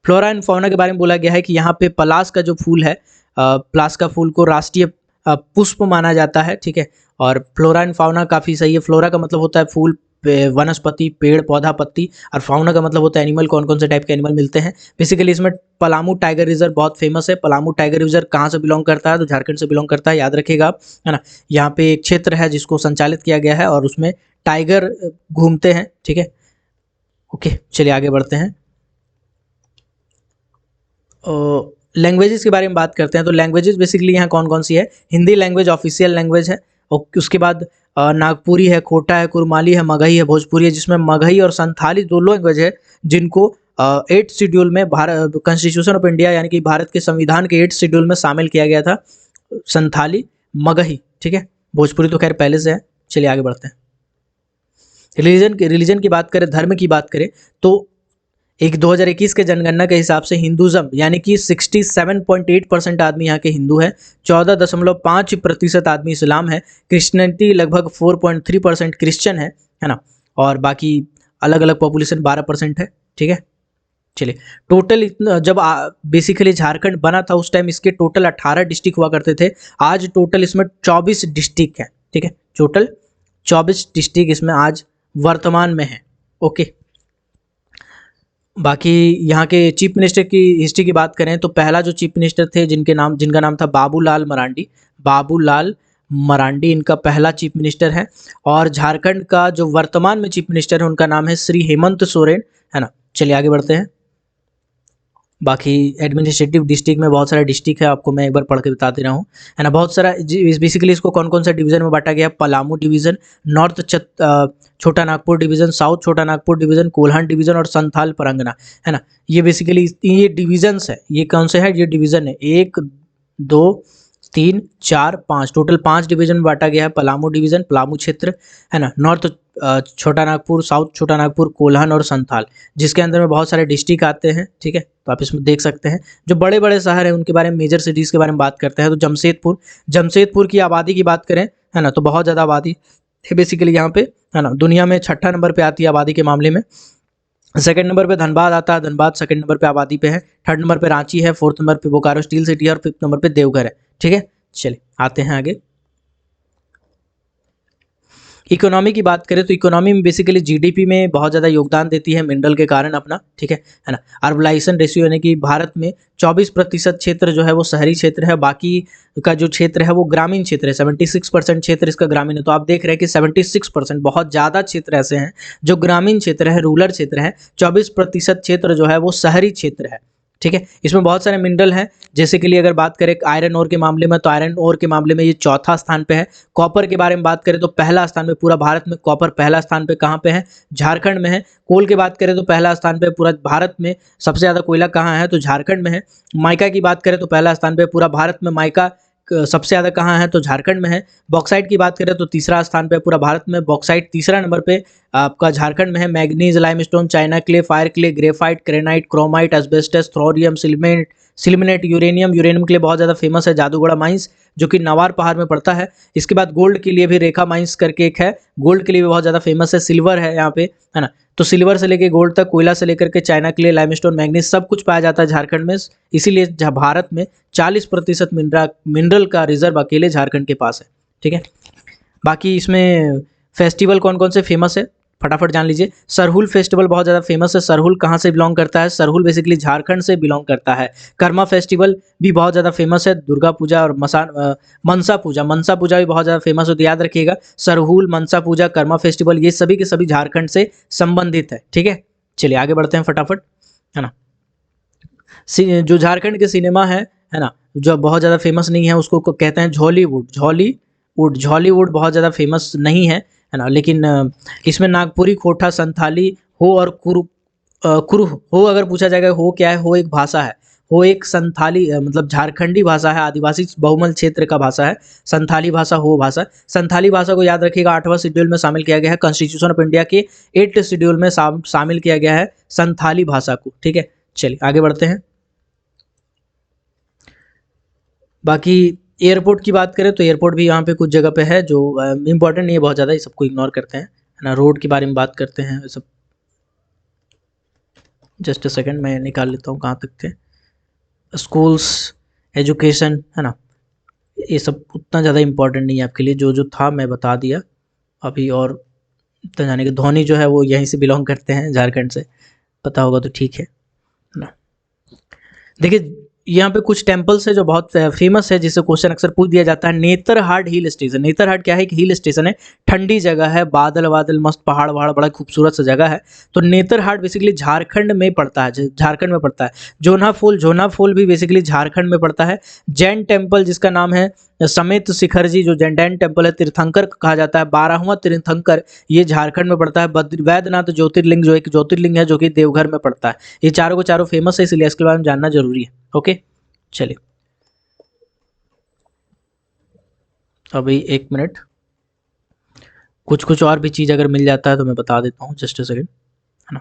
फ्लोरा एंड फौना के बारे में बोला गया है कि यहाँ पे पलास का जो फूल है, पलास का फूल को राष्ट्रीय पुष्प माना जाता है। ठीक है, और फ्लोरा एंड फाउना काफ़ी सही है। फ्लोरा का मतलब होता है फूल, वनस्पति, पेड़ पौधा, पत्ती, और फाउना का मतलब होता है एनिमल, कौन कौन से टाइप के एनिमल मिलते हैं। बेसिकली इसमें पलामू टाइगर रिजर्व बहुत फेमस है। पलामू टाइगर रिजर्व कहाँ से बिलोंग करता है? तो झारखंड से बिलोंग करता है, याद रखिएगा आप, है ना। यहाँ पे एक क्षेत्र है जिसको संचालित किया गया है, और उसमें टाइगर घूमते हैं। ठीक है, ओके, चलिए आगे बढ़ते हैं। लैंग्वेजेस के बारे में बात करते हैं। तो लैंग्वेजेस बेसिकली यहाँ कौन कौन सी है? हिंदी लैंग्वेज ऑफिशियल लैंग्वेज है, और उसके बाद नागपुरी है, खोटा है, कुरमाली है, मगही है, भोजपुरी है, जिसमें मगही और संथाली 2 लैंग्वेज है जिनको 8 शेड्यूल में भारत कॉन्स्टिट्यूशन ऑफ इंडिया यानी कि भारत के संविधान के 8 शेड्यूल में शामिल किया गया था। संथाली, मगही, ठीक है, भोजपुरी तो खैर पहले से है। चलिए आगे बढ़ते हैं। रिलीजन की बात करें, धर्म की बात करें, तो एक 2021 के जनगणना के हिसाब से हिंदुज़म यानी कि 67.8% आदमी यहाँ के हिंदू है, 14.5% आदमी इस्लाम है, क्रिश्चियनिटी लगभग 4.3% क्रिश्चियन है ना, और बाकी अलग अलग पॉपुलेशन 12% है। ठीक है, चलिए टोटल इतना जब बेसिकली झारखंड बना था उस टाइम इसके टोटल 18 डिस्ट्रिक्ट हुआ करते थे। आज टोटल इसमें 24 डिस्ट्रिक्ट है। ठीक है, टोटल 24 डिस्ट्रिक्ट इसमें आज वर्तमान में है। ओके, बाकी यहाँ के चीफ मिनिस्टर की हिस्ट्री की बात करें तो पहला जो चीफ मिनिस्टर थे जिनका नाम था बाबूलाल मरांडी इनका पहला चीफ मिनिस्टर है। और झारखंड का जो वर्तमान में चीफ मिनिस्टर है उनका नाम है श्री हेमंत सोरेन, है ना। चलिए आगे बढ़ते हैं। बाकी एडमिनिस्ट्रेटिव डिस्ट्रिक्ट में बहुत सारा डिस्ट्रिक्ट है, आपको मैं एक बार पढ़ के बता दे रहा हूँ, है ना। बहुत सारा बेसिकली इसको कौन कौन सा डिवीजन में बांटा गया? पलामू डिवीजन, नॉर्थ छोटा नागपुर डिवीजन, साउथ छोटा नागपुर डिवीजन, कोल्हान डिवीजन और संथाल परगना, है ना। ये बेसिकली ये डिविजन्स है। ये कौन से है? ये डिवीजन है 1 2 3 4 5, टोटल 5 डिवीजन में बांटा गया है। पलामू डिवीजन, पलामू क्षेत्र, है ना। नॉर्थ छोटा नागपुर, साउथ छोटा नागपुर, कोल्हान और संथाल, जिसके अंदर में बहुत सारे डिस्ट्रिक्ट आते हैं, ठीक है। तो आप इसमें देख सकते हैं जो बड़े बड़े शहर हैं उनके बारे में, मेजर सिटीज़ के बारे में बात करते हैं। तो जमशेदपुर, जमशेदपुर की आबादी की बात करें, है ना, तो बहुत ज़्यादा आबादी है बेसिकली यहाँ पे, है ना। दुनिया में छठा नंबर पे आती है आबादी के मामले में। सेकंड नंबर पे धनबाद आता है, धनबाद सेकंड नंबर पे आबादी पे है। थर्ड नंबर पे रांची है, फोर्थ नंबर पे बोकारो स्टील सिटी है और फिफ्थ नंबर पे देवघर है, ठीक है। चलिए आते हैं आगे। इकोनॉमी की बात करें तो इकोनॉमी में बेसिकली जीडीपी में बहुत ज़्यादा योगदान देती है मिनरल के कारण अपना, ठीक है ना। अर्बलाइजेशन रेशियो यानी कि भारत में 24% क्षेत्र जो है वो शहरी क्षेत्र है, बाकी का जो क्षेत्र है वो ग्रामीण क्षेत्र है। 76% क्षेत्र इसका ग्रामीण है। तो आप देख रहे हैं कि 76%, बहुत ज़्यादा क्षेत्र ऐसे हैं जो ग्रामीण क्षेत्र है, रूरल क्षेत्र है। 24% क्षेत्र जो है वो शहरी क्षेत्र है, ठीक है। इसमें बहुत सारे मिनरल हैं, जैसे कि लिए अगर बात करें आयरन ओर के मामले में, तो आयरन ओर के मामले में ये चौथा स्थान पे है। कॉपर के बारे में बात करें तो पहला स्थान पे, पूरा भारत में कॉपर पहला स्थान पे कहाँ पे है? झारखंड में है। कोल की बात करें तो पहला स्थान पे पूरा भारत में, सबसे ज़्यादा कोयला कहाँ है? तो झारखंड में है। माइका की बात करें तो पहला स्थान पे पूरा भारत में माइका सबसे ज़्यादा कहाँ है? तो झारखंड में है। बॉक्साइट की बात करें तो तीसरा स्थान पे पूरा भारत में, बॉक्साइट तीसरा नंबर पे आपका झारखंड में है। Manganese, limestone, china clay, fire clay, graphite, granite, chromite, asbestos, thorium, sillimanite, uranium, uranium के लिए बहुत ज़्यादा फेमस है जादूगढ़ा माइंस, जो कि नवार पहाड़ में पड़ता है। इसके बाद गोल्ड के लिए भी रेखा माइंस करके एक है, गोल्ड के लिए भी बहुत ज़्यादा फेमस है। सिल्वर है यहाँ पे, है ना। तो सिल्वर से लेके गोल्ड तक, कोयला से लेकर के चाइना क्ले, लाइमस्टोन, मैग्नीज सब कुछ पाया जाता है झारखंड में। इसीलिए भारत में 40% मिनरल का रिजर्व अकेले झारखंड के पास है, ठीक है। बाकी इसमें फेस्टिवल कौन कौन से फेमस है फटाफट जान लीजिए। सरहुल फेस्टिवल बहुत ज़्यादा फेमस है। सरहुल कहाँ से बिलोंग करता है? सरहुल बेसिकली झारखंड से बिलोंग करता है। कर्मा फेस्टिवल भी बहुत ज़्यादा फेमस है। दुर्गा पूजा और मनसा पूजा भी बहुत ज़्यादा फेमस है। तो याद रखिएगा, सरहुल, मनसा पूजा, कर्मा फेस्टिवल, ये सभी के सभी झारखंड से संबंधित है, ठीक है। चलिए आगे बढ़ते हैं फटाफट, है ना। जो झारखंड के सिनेमा है ना, जो बहुत ज़्यादा फेमस नहीं है, उसको कहते हैं झॉलीवुड। झॉलीवुड बहुत ज़्यादा फेमस नहीं है ना। लेकिन इसमें नागपुरी, खोटा, संथाली, हो और कुरु हो अगर पूछा जाएगा, हो क्या है? हो एक भाषा है। हो एक संथाली मतलब झारखंडी भाषा है, आदिवासी बहुमल क्षेत्र का भाषा है। संथाली भाषा, हो भाषा। संथाली भाषा को याद रखिएगा 8वां शेड्यूल में शामिल किया गया है। कॉन्स्टिट्यूशन ऑफ इंडिया के 8th शेड्यूल में शामिल किया गया है संथाली भाषा को, ठीक है। चलिए आगे बढ़ते हैं। बाकी एयरपोर्ट की बात करें तो एयरपोर्ट भी यहाँ पे कुछ जगह पे है जो इम्पोर्टेंट नहीं है बहुत ज़्यादा, ये सबको इग्नोर करते हैं, है ना। रोड के बारे में बात करते हैं सब। जस्ट अ सेकंड, मैं निकाल लेता हूँ कहाँ तक थे। स्कूल्स, एजुकेशन, है ना, ये सब उतना ज़्यादा इम्पोर्टेंट नहीं है आपके लिए। जो जो था मैं बता दिया अभी। और इतना जाने के, धोनी जो है वो यहीं से बिलोंग करते हैं, झारखंड से, पता होगा तो ठीक है ना। देखिए यहाँ पे कुछ टेम्पल्स है जो बहुत फेमस है, जिससे क्वेश्चन अक्सर पूछ दिया जाता है। Netarhat hill station. नेतरहाट क्या है? एक हिल स्टेशन है, ठंडी जगह है, बादल बादल, मस्त पहाड़ वहाड़, बड़ा खूबसूरत सा जगह है। तो नेतरहाट बेसिकली झारखंड में पड़ता है, झारखंड में पड़ता है। जोना फॉल भी बेसिकली झारखंड में पड़ता है। जैन टेम्पल जिसका नाम है समेत शिखर जी, जो जैन टेम्पल है, तीर्थंकर कहा जाता है, 12वां तीर्थंकर, ये झारखंड में पड़ता है। वैद्यनाथ ज्योतिर्लिंग जो एक ज्योतिर्लिंग है, जो कि देवघर में पड़ता है। ये चारों को चारों फेमस है, इसलिए इसके बारे में जानना जरूरी है, ओके। चलिए अभी 1 मिनट, कुछ कुछ और भी चीज़ अगर मिल जाता है तो मैं बता देता हूँ, जस्ट अ सेकेंड, है ना।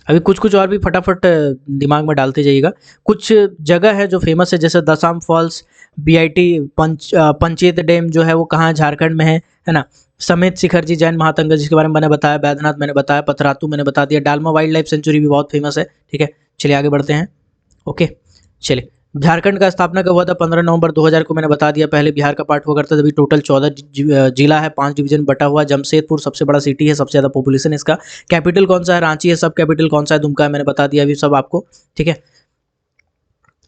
अभी कुछ कुछ और भी फटाफट दिमाग में डालते जाइएगा। कुछ जगह है जो फेमस है, जैसे दसाम फॉल्स, बीआईटी, पंचेत डैम जो है वो कहाँ है? झारखंड में है ना। समेत शिखर जी, जैन महातंगा जिसके बारे में मैंने बताया, बैद्यनाथ मैंने बताया, पथरातू मैंने बता दिया, डालमा वाइल्ड लाइफ सेंचुरी भी बहुत फेमस है, ठीक है। चलिए आगे बढ़ते हैं, ओके। चलिए, झारखंड का स्थापना कब हुआ था? 15 नवंबर 2000 को, मैंने बता दिया। पहले बिहार का पार्ट हुआ करता था। अभी टोटल 14 जिला है, 5 डिवीजन बटा हुआ। जमशेदपुर सबसे बड़ा सिटी है, सबसे ज़्यादा पॉपुलेशन है इसका। कैपिटल कौन सा है? रांची है। सब कैपिटल कौन सा है? दुमका है, मैंने बता दिया अभी सब आपको, ठीक है।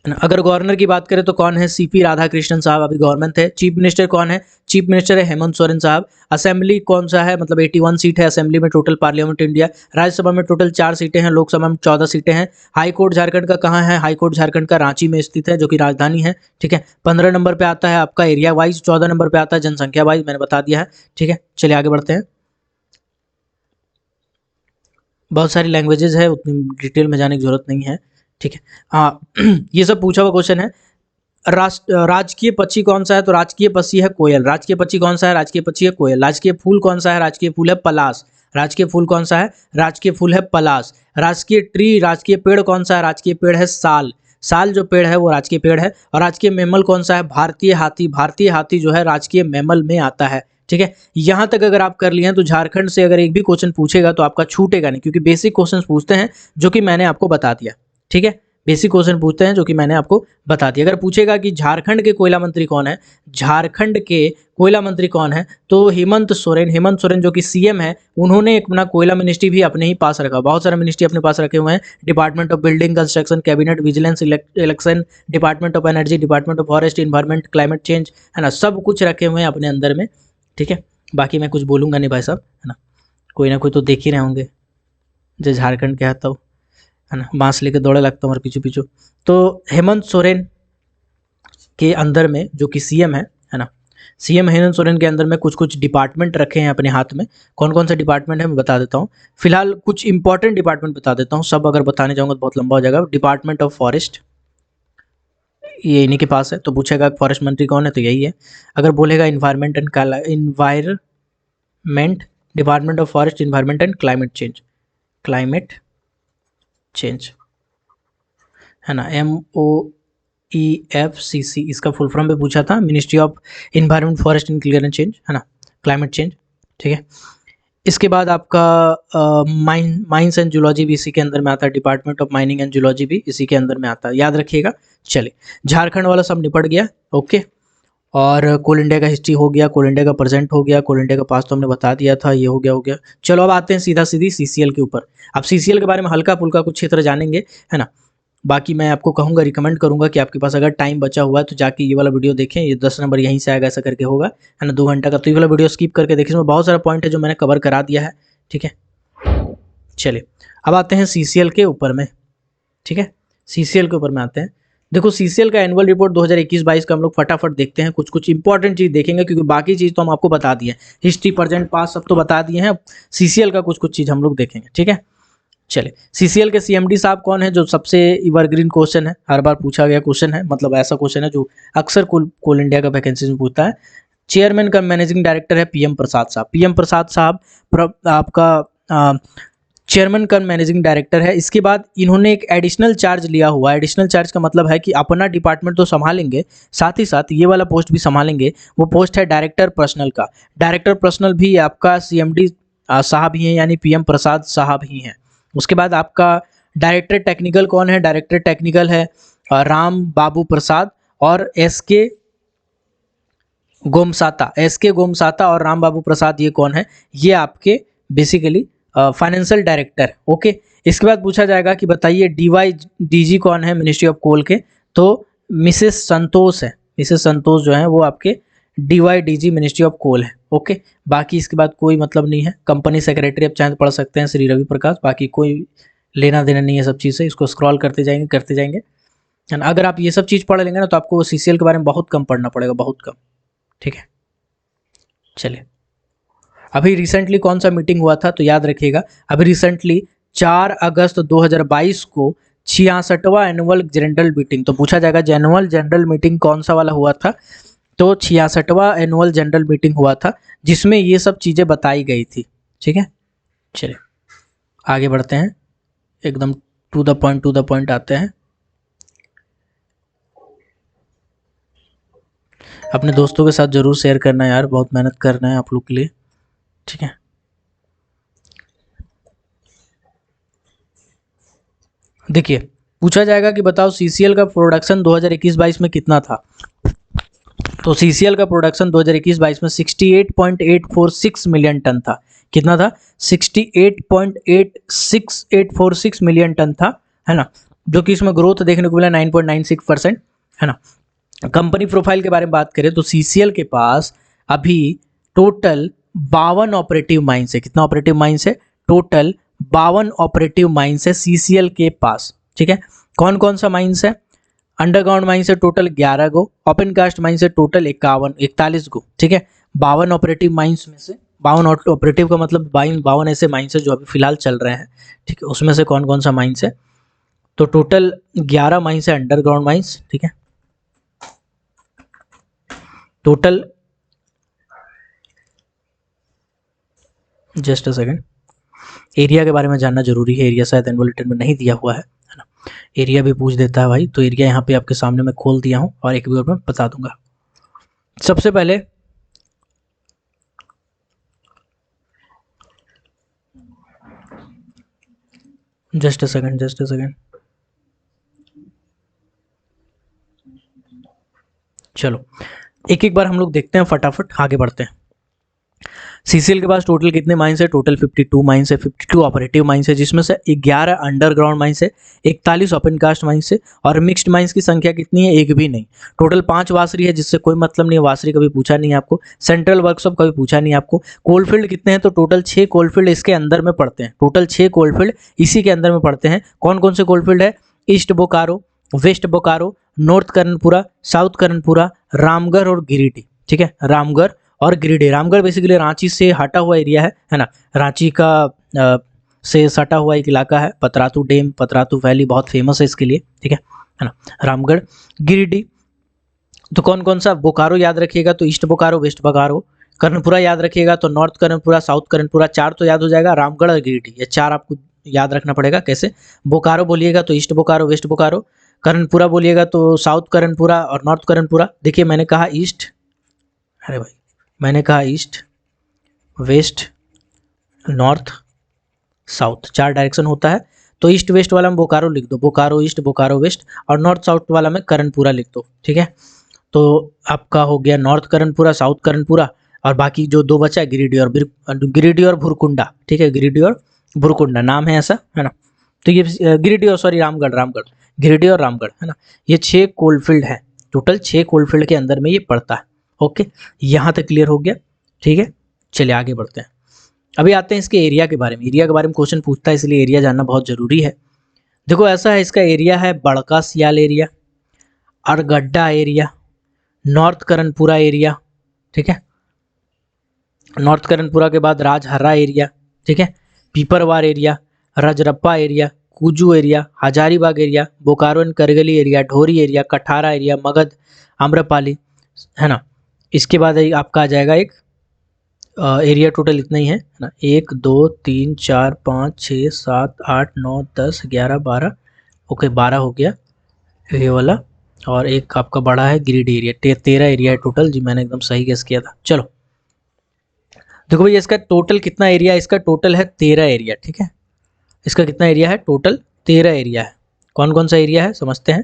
अगर गवर्नर की बात करें तो कौन है? सीपी राधाकृष्णन साहब अभी गवर्नमेंट थे। चीफ मिनिस्टर कौन है? चीफ मिनिस्टर है हेमंत सोरेन साहब। असेंबली कौन सा है? मतलब 81 सीट है असेंबली में टोटल, पार्लियामेंट इंडिया। राज्यसभा में टोटल 4 सीटें हैं, लोकसभा में 14 सीटें हैं। हाई कोर्ट झारखंड का कहाँ है? हाई कोर्ट झारखंड का रांची में स्थित है, जो कि राजधानी है, ठीक है। 15 नंबर पे आता है आपका एरिया वाइज, 14 नंबर पे आता है जनसंख्या वाइज, मैंने बता दिया है, ठीक है। चलिए आगे बढ़ते हैं। बहुत सारी लैंग्वेजेस है, उतनी डिटेल में जाने की जरूरत नहीं है, ठीक है। हाँ ये सब पूछा हुआ क्वेश्चन है। राजकीय पक्षी कौन सा है? तो राजकीय पक्षी है कोयल। राजकीय पक्षी कौन सा है? राजकीय पक्षी है कोयल। राजकीय फूल कौन सा है? राजकीय फूल है पलाश। राजकीय फूल कौन सा है? राजकीय फूल है पलाश। राजकीय ट्री, राजकीय पेड़ कौन सा है? राजकीय पेड़ है साल। साल जो पेड़ है वो राजकीय पेड़ है। और राजकीय मैमल कौन सा है? भारतीय हाथी। भारतीय हाथी जो है राजकीय मैमल में आता है। ठीक है, यहाँ तक अगर आप कर लिए हैं तो झारखंड से अगर एक भी क्वेश्चन पूछेगा तो आपका छूटेगा नहीं, क्योंकि बेसिक क्वेश्चन पूछते हैं जो कि मैंने आपको बता दिया। ठीक है, बेसिक क्वेश्चन पूछते हैं जो कि मैंने आपको बता दिया। अगर पूछेगा कि झारखंड के कोयला मंत्री कौन है, झारखंड के कोयला मंत्री कौन है, तो हेमंत सोरेन। हेमंत सोरेन जो कि सीएम है, उन्होंने अपना कोयला मिनिस्ट्री भी अपने ही पास रखा। बहुत सारे मिनिस्ट्री अपने पास रखे हुए हैं। Department of building construction, cabinet, vigilance, election, department of energy, department of forest, environment, climate change, है ना, सब कुछ रखे हुए हैं अपने अंदर में। ठीक है, बाकी मैं कुछ बोलूँगा नहीं भाई साहब, है ना कोई तो देख ही रहे होंगे जो झारखंड के है, तो है ना, बांस लेके दौड़े लगता हूँ और पीछू पीछू। तो हेमंत सोरेन के अंदर में जो कि सीएम है ना, सीएम हेमंत सोरेन के अंदर में कुछ कुछ डिपार्टमेंट रखे हैं अपने हाथ में। कौन कौन से डिपार्टमेंट है मैं बता देता हूँ। फिलहाल कुछ इंपॉर्टेंट डिपार्टमेंट बता देता हूँ, सब अगर बताने जाऊँगा तो बहुत लंबा हो जाएगा। डिपार्टमेंट ऑफ फॉरेस्ट, ये इन्हीं के पास है। तो पूछेगा फॉरेस्ट मंत्री कौन है, तो यही है। अगर बोलेगा environment and environment, department of forest, environment and climate change, है ना, MOEFCC, इसका फुल फॉर्म पे पूछा था, ministry of environment, forest and clear change, है ना, क्लाइमेट चेंज। ठीक है, इसके बाद आपका माइंस एंड जूलॉजी भी इसी के अंदर में आता है। Department of mining and zoology भी इसी के अंदर में आता है, याद रखिएगा। चलिए, झारखंड वाला सब निपट गया। ओके, और कोल इंडिया का हिस्ट्री हो गया, कोल इंडिया का प्रेजेंट हो गया, कोल इंडिया का पास्ट तो हमने बता दिया था, ये हो गया। चलो अब आते हैं सीधा सीधी सीसीएल के ऊपर। अब सीसीएल के बारे में हल्का फुल्का कुछ क्षेत्र जानेंगे, है ना। बाकी मैं आपको कहूँगा, रिकमेंड करूँगा कि आपके पास अगर टाइम बचा हुआ है तो जाके ये वाला वीडियो देखें। ये 10 नंबर यहीं से आएगा, ऐसा करके होगा, है ना, 2 घंटा का। तो ये वाला वीडियो स्किप करके देखें, इसमें बहुत सारा पॉइंट है जो मैंने कवर करा दिया है। ठीक है, चलिए अब आते हैं सीसीएल के ऊपर में। ठीक है, सीसीएल के ऊपर में आते हैं। देखो, सीसीएल का एनुअल रिपोर्ट 2021-22 का हम लोग फटाफट देखते हैं। कुछ कुछ इंपॉर्टेंट चीज़ देखेंगे, क्योंकि बाकी चीज़ तो हम आपको बता दिए हैं, हिस्ट्री, प्रेजेंट, पास्ट सब तो बता दिए हैं। सीसीएल का कुछ कुछ चीज़ हम लोग देखेंगे। ठीक है, चलिए, सीसीएल के सीएमडी साहब कौन है, जो सबसे एवरग्रीन क्वेश्चन है, हर बार पूछा गया क्वेश्चन है, मतलब ऐसा क्वेश्चन है जो अक्सर कोल इंडिया का वैकेंसी में पूछता है। चेयरमैन का मैनेजिंग डायरेक्टर है पीएम प्रसाद साहब। पीएम प्रसाद साहब आपका चेयरमैन कम मैनेजिंग डायरेक्टर है। इसके बाद इन्होंने एक एडिशनल चार्ज लिया हुआ है। एडिशनल चार्ज का मतलब है कि अपना डिपार्टमेंट तो संभालेंगे, साथ ही साथ ये वाला पोस्ट भी संभालेंगे। वो पोस्ट है डायरेक्टर पर्सनल का। डायरेक्टर पर्सनल भी आपका सीएमडी साहब ही हैं, यानी पीएम प्रसाद साहब ही हैं। उसके बाद आपका डायरेक्टर टेक्निकल कौन है? डायरेक्टर टेक्निकल है राम बाबू प्रसाद और एसके गोमसाता और राम बाबू प्रसाद, ये कौन है? ये आपके बेसिकली फाइनेंशियल डायरेक्टर। ओके, इसके बाद पूछा जाएगा कि बताइए DYDG कौन है मिनिस्ट्री ऑफ कोल के? तो मिसेस संतोष है। मिसेस संतोष जो है वो आपके DYDG मिनिस्ट्री ऑफ कोल है। ओके, बाकी इसके बाद कोई मतलब नहीं है। कंपनी सेक्रेटरी आप चाहे तो पढ़ सकते हैं, श्री रवि प्रकाश। बाकी कोई लेना देना नहीं है सब चीज़ से, इसको स्क्रॉल करते जाएंगे। है ना, अगर आप ये सब चीज़ पढ़ लेंगे ना तो आपको सीसीएल के बारे में बहुत कम पढ़ना पड़ेगा, बहुत कम। ठीक है, चलिए, अभी रिसेंटली कौन सा मीटिंग हुआ था? तो याद रखिएगा, अभी रिसेंटली 4 अगस्त 2022 को 66वां एनुअल जनरल मीटिंग। तो पूछा जाएगा एनुअल जनरल मीटिंग कौन सा वाला हुआ था? तो 66वां एनुअल जनरल मीटिंग हुआ था, जिसमें ये सब चीज़ें बताई गई थी। ठीक है, चलिए आगे बढ़ते हैं, एकदम टू द पॉइंट आते हैं। अपने दोस्तों के साथ जरूर शेयर करना यार, बहुत मेहनत करना है आप लोग के लिए। ठीक है, देखिए, पूछा जाएगा कि बताओ सीसीएल का प्रोडक्शन 2021-22 में कितना था? तो सीसीएल का प्रोडक्शन 2021-22 में 68.846 मिलियन टन था। कितना था? 68.846 मिलियन टन था, है ना, जो कि इसमें ग्रोथ देखने को मिला 9.96%, है ना। कंपनी प्रोफाइल के बारे में बात करें तो सीसीएल के पास अभी टोटल 52 ऑपरेटिव माइंस है। कितना ऑपरेटिव माइंस है? टोटल 52 ऑपरेटिव माइंस है सीसीएल के पास। ठीक है, कौन कौन सा माइंस है? अंडरग्राउंड माइंस है टोटल 11 गो, ओपन कास्ट माइंस है टोटल 41 गो। ठीक है, 52 ऑपरेटिव माइंस में से 52 ऑपरेटिव का मतलब 52 ऐसे माइंस है जो अभी फिलहाल चल रहे हैं। ठीक है, उसमें से कौन कौन सा माइंस है? तो टोटल 11 माइंस है अंडरग्राउंड माइंस। ठीक है, total, just a second, area के बारे में जानना जरूरी है, एरिया शायद एनुअल रिटर्न में नहीं दिया हुआ है ना। एरिया भी पूछ देता है भाई, तो एरिया यहाँ पे आपके सामने मैं खोल दिया हूँ और एक भी और मैं बता दूंगा। सबसे पहले जस्ट अ सेकेंड, चलो एक एक बार हम लोग देखते हैं, फटाफट आगे बढ़ते हैं। सीसीएल के पास टोटल कितने माइंस है? टोटल 52 माइंस है, 52 ऑपरेटिव माइंस है, जिसमें से 11 अंडरग्राउंड माइंस है, 41 ओपन कास्ट माइंस है, और मिक्स्ड माइंस की संख्या कितनी है? एक भी नहीं। टोटल 5 वासरी है, जिससे कोई मतलब नहीं है, वासरी कभी पूछा नहीं है आपको। सेंट्रल वर्कशॉप कभी पूछा नहीं है आपको। कोलफील्ड कितने हैं? तो टोटल 6 कोलफील्ड इसके अंदर में पड़ते हैं, टोटल 6 कोलफील्ड इसी के अंदर में पड़ते हैं। कौन कौन से कोलफील्ड है? East Bokaro, west Bokaro, north Karanpura, south Karanpura, Ramgarh और गिरिडीह। ठीक है, रामगढ़ और गिरिडीह। रामगढ़ बेसिकली रांची से हटा हुआ एरिया है ना, रांची का से सटा हुआ एक इलाका है। पतरातू डैम, पतरातू वैली बहुत फेमस है इसके लिए। ठीक है ना। रामगढ़, गिरिडीह। तो कौन कौन सा? बोकारो याद रखिएगा तो ईस्ट बोकारो, वेस्ट बोकारो। कर्णपुरा याद रखिएगा तो नॉर्थ कर्णपुरा, साउथ कर्णपुरा। 4 तो याद हो जाएगा, रामगढ़ और गिरिडीह, ये 4 आपको याद रखना पड़ेगा। कैसे? बोकारो बोलिएगा तो ईस्ट बोकारो, वेस्ट बोकारो। कर्णपुरा बोलिएगा तो साउथ कर्णपुरा और नॉर्थ कर्णपुरा। देखिए मैंने कहा ईस्ट, अरे भाई मैंने कहा east, west, north, south, 4 direction होता है। तो ईस्ट वेस्ट वाला में बोकारो लिख दो, बोकारो ईस्ट, बोकारो वेस्ट, और नॉर्थ साउथ वाला में कर्णपुरा लिख दो। ठीक है, तो आपका हो गया नॉर्थ कर्णपुरा, साउथ कर्णपुरा, और बाकी जो 2 बचा है गिरिडीह और भुरकुंडा। ठीक है, गिरिडीह और भुरकुंडा नाम है ऐसा, है ना। तो ये गिरिडीह और सॉरी रामगढ़, गिरिडीह और रामगढ़, है ना। ये 6 कोलफील्ड है, टोटल 6 कोलफील्ड के अंदर में ये पड़ता है। ओके, यहाँ तक क्लियर हो गया। ठीक है, चलिए आगे बढ़ते हैं। अभी आते हैं इसके एरिया के बारे में। एरिया के बारे में क्वेश्चन पूछता है, इसलिए एरिया जानना बहुत ज़रूरी है। देखो ऐसा है, इसका एरिया है Barka Sayal area, Argada area, north Karanpura area. ठीक है, नॉर्थ कर्णपुरा के बाद राजहर्रा एरिया। ठीक है, Piparwar area, Rajrappa area, Kuju area, Hazaribagh area, Bokaro and Kargali area, Dhori area, Kathara area, Magadh, Amrapali, है ना। इसके बाद आपका आ जाएगा एक एरिया, टोटल इतना ही है ना, 1 2 3 4 5 6 7 8 9 10 11 12, ओके 12 हो गया ये वाला। और एक आपका बड़ा है गिरिडीह एरिया, 13 एरिया है टोटल। जी मैंने एकदम सही गेस किया था। चलो देखो भैया, इसका टोटल कितना एरिया है? इसका टोटल है 13 एरिया। ठीक है, इसका कितना एरिया है? टोटल 13 एरिया है। कौन कौन सा एरिया है समझते हैं।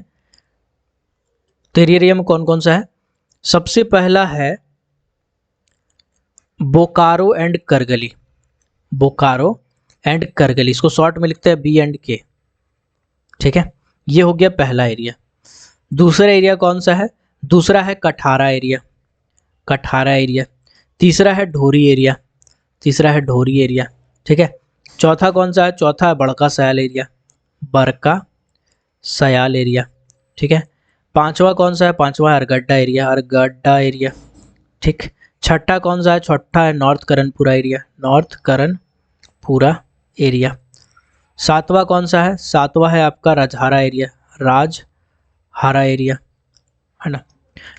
13 एरिया में कौन कौन सा है? सबसे पहला है बोकारो एंड करगली, बोकारो एंड करगली, इसको शॉर्ट में लिखते हैं बी एंड के। ठीक है, ये हो गया पहला एरिया। दूसरा एरिया कौन सा है? दूसरा है कठारा एरिया, कठारा एरिया। तीसरा है ढोरी एरिया, तीसरा है ढोरी एरिया। ठीक है, चौथा कौन सा है? चौथा है बड़का सयाल एरिया, बड़का सयाल एरिया। ठीक है, पांचवा कौन सा है? पांचवा है अरगड्डा एरिया, अरगड्डा एरिया। ठीक, छठा कौन सा है? छठा है north Karanpura area, north Karanpura area. सातवां कौन सा है? सातवां है आपका राजहारा एरिया, राजहारा एरिया, है ना।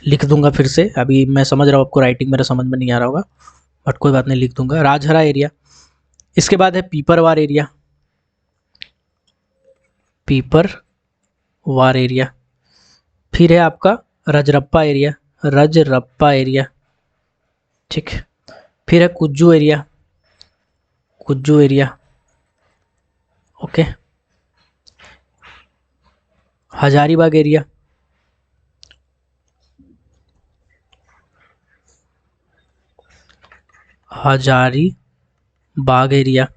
लिख दूंगा फिर से, अभी मैं समझ रहा हूँ आपको राइटिंग मेरा समझ में नहीं आ रहा होगा, बट कोई बात नहीं, लिख दूंगा राजहरा एरिया। इसके बाद है पीपरवार एरिया, पीपरवार एरिया। फिर है आपका रजरप्पा एरिया, रजरप्पा एरिया। ठीक, फिर है Kujju area, Kujju area. Okay, Hazaribagh area, Hazaribagh area.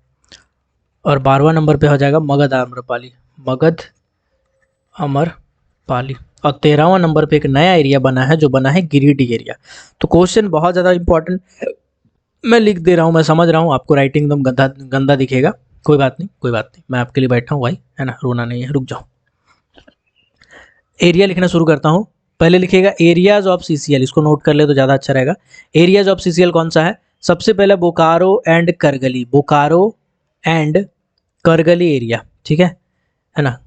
और 12वां नंबर पे हो जाएगा मगध आम्रपाली, मगध अमरपाली। और 13वां नंबर पे एक नया एरिया बना है, जो बना है गिरिडीह एरिया। तो क्वेश्चन बहुत ज़्यादा इंपॉर्टेंट मैं लिख दे रहा हूँ, मैं समझ रहा हूँ आपको राइटिंग एकदम गंदा गंदा दिखेगा, कोई बात नहीं, कोई बात नहीं, मैं आपके लिए बैठा हूँ भाई, है ना, रोना नहीं है, रुक जाओ। एरिया लिखना शुरू करता हूँ। पहले लिखिएगा एरियाज ऑफ सीसीएल, इसको नोट कर ले तो ज़्यादा अच्छा रहेगा। एरियाज ऑफ सीसीएल कौन सा है? सबसे पहले Bokaro and Kargali, Bokaro and Kargali area. ठीक है ना,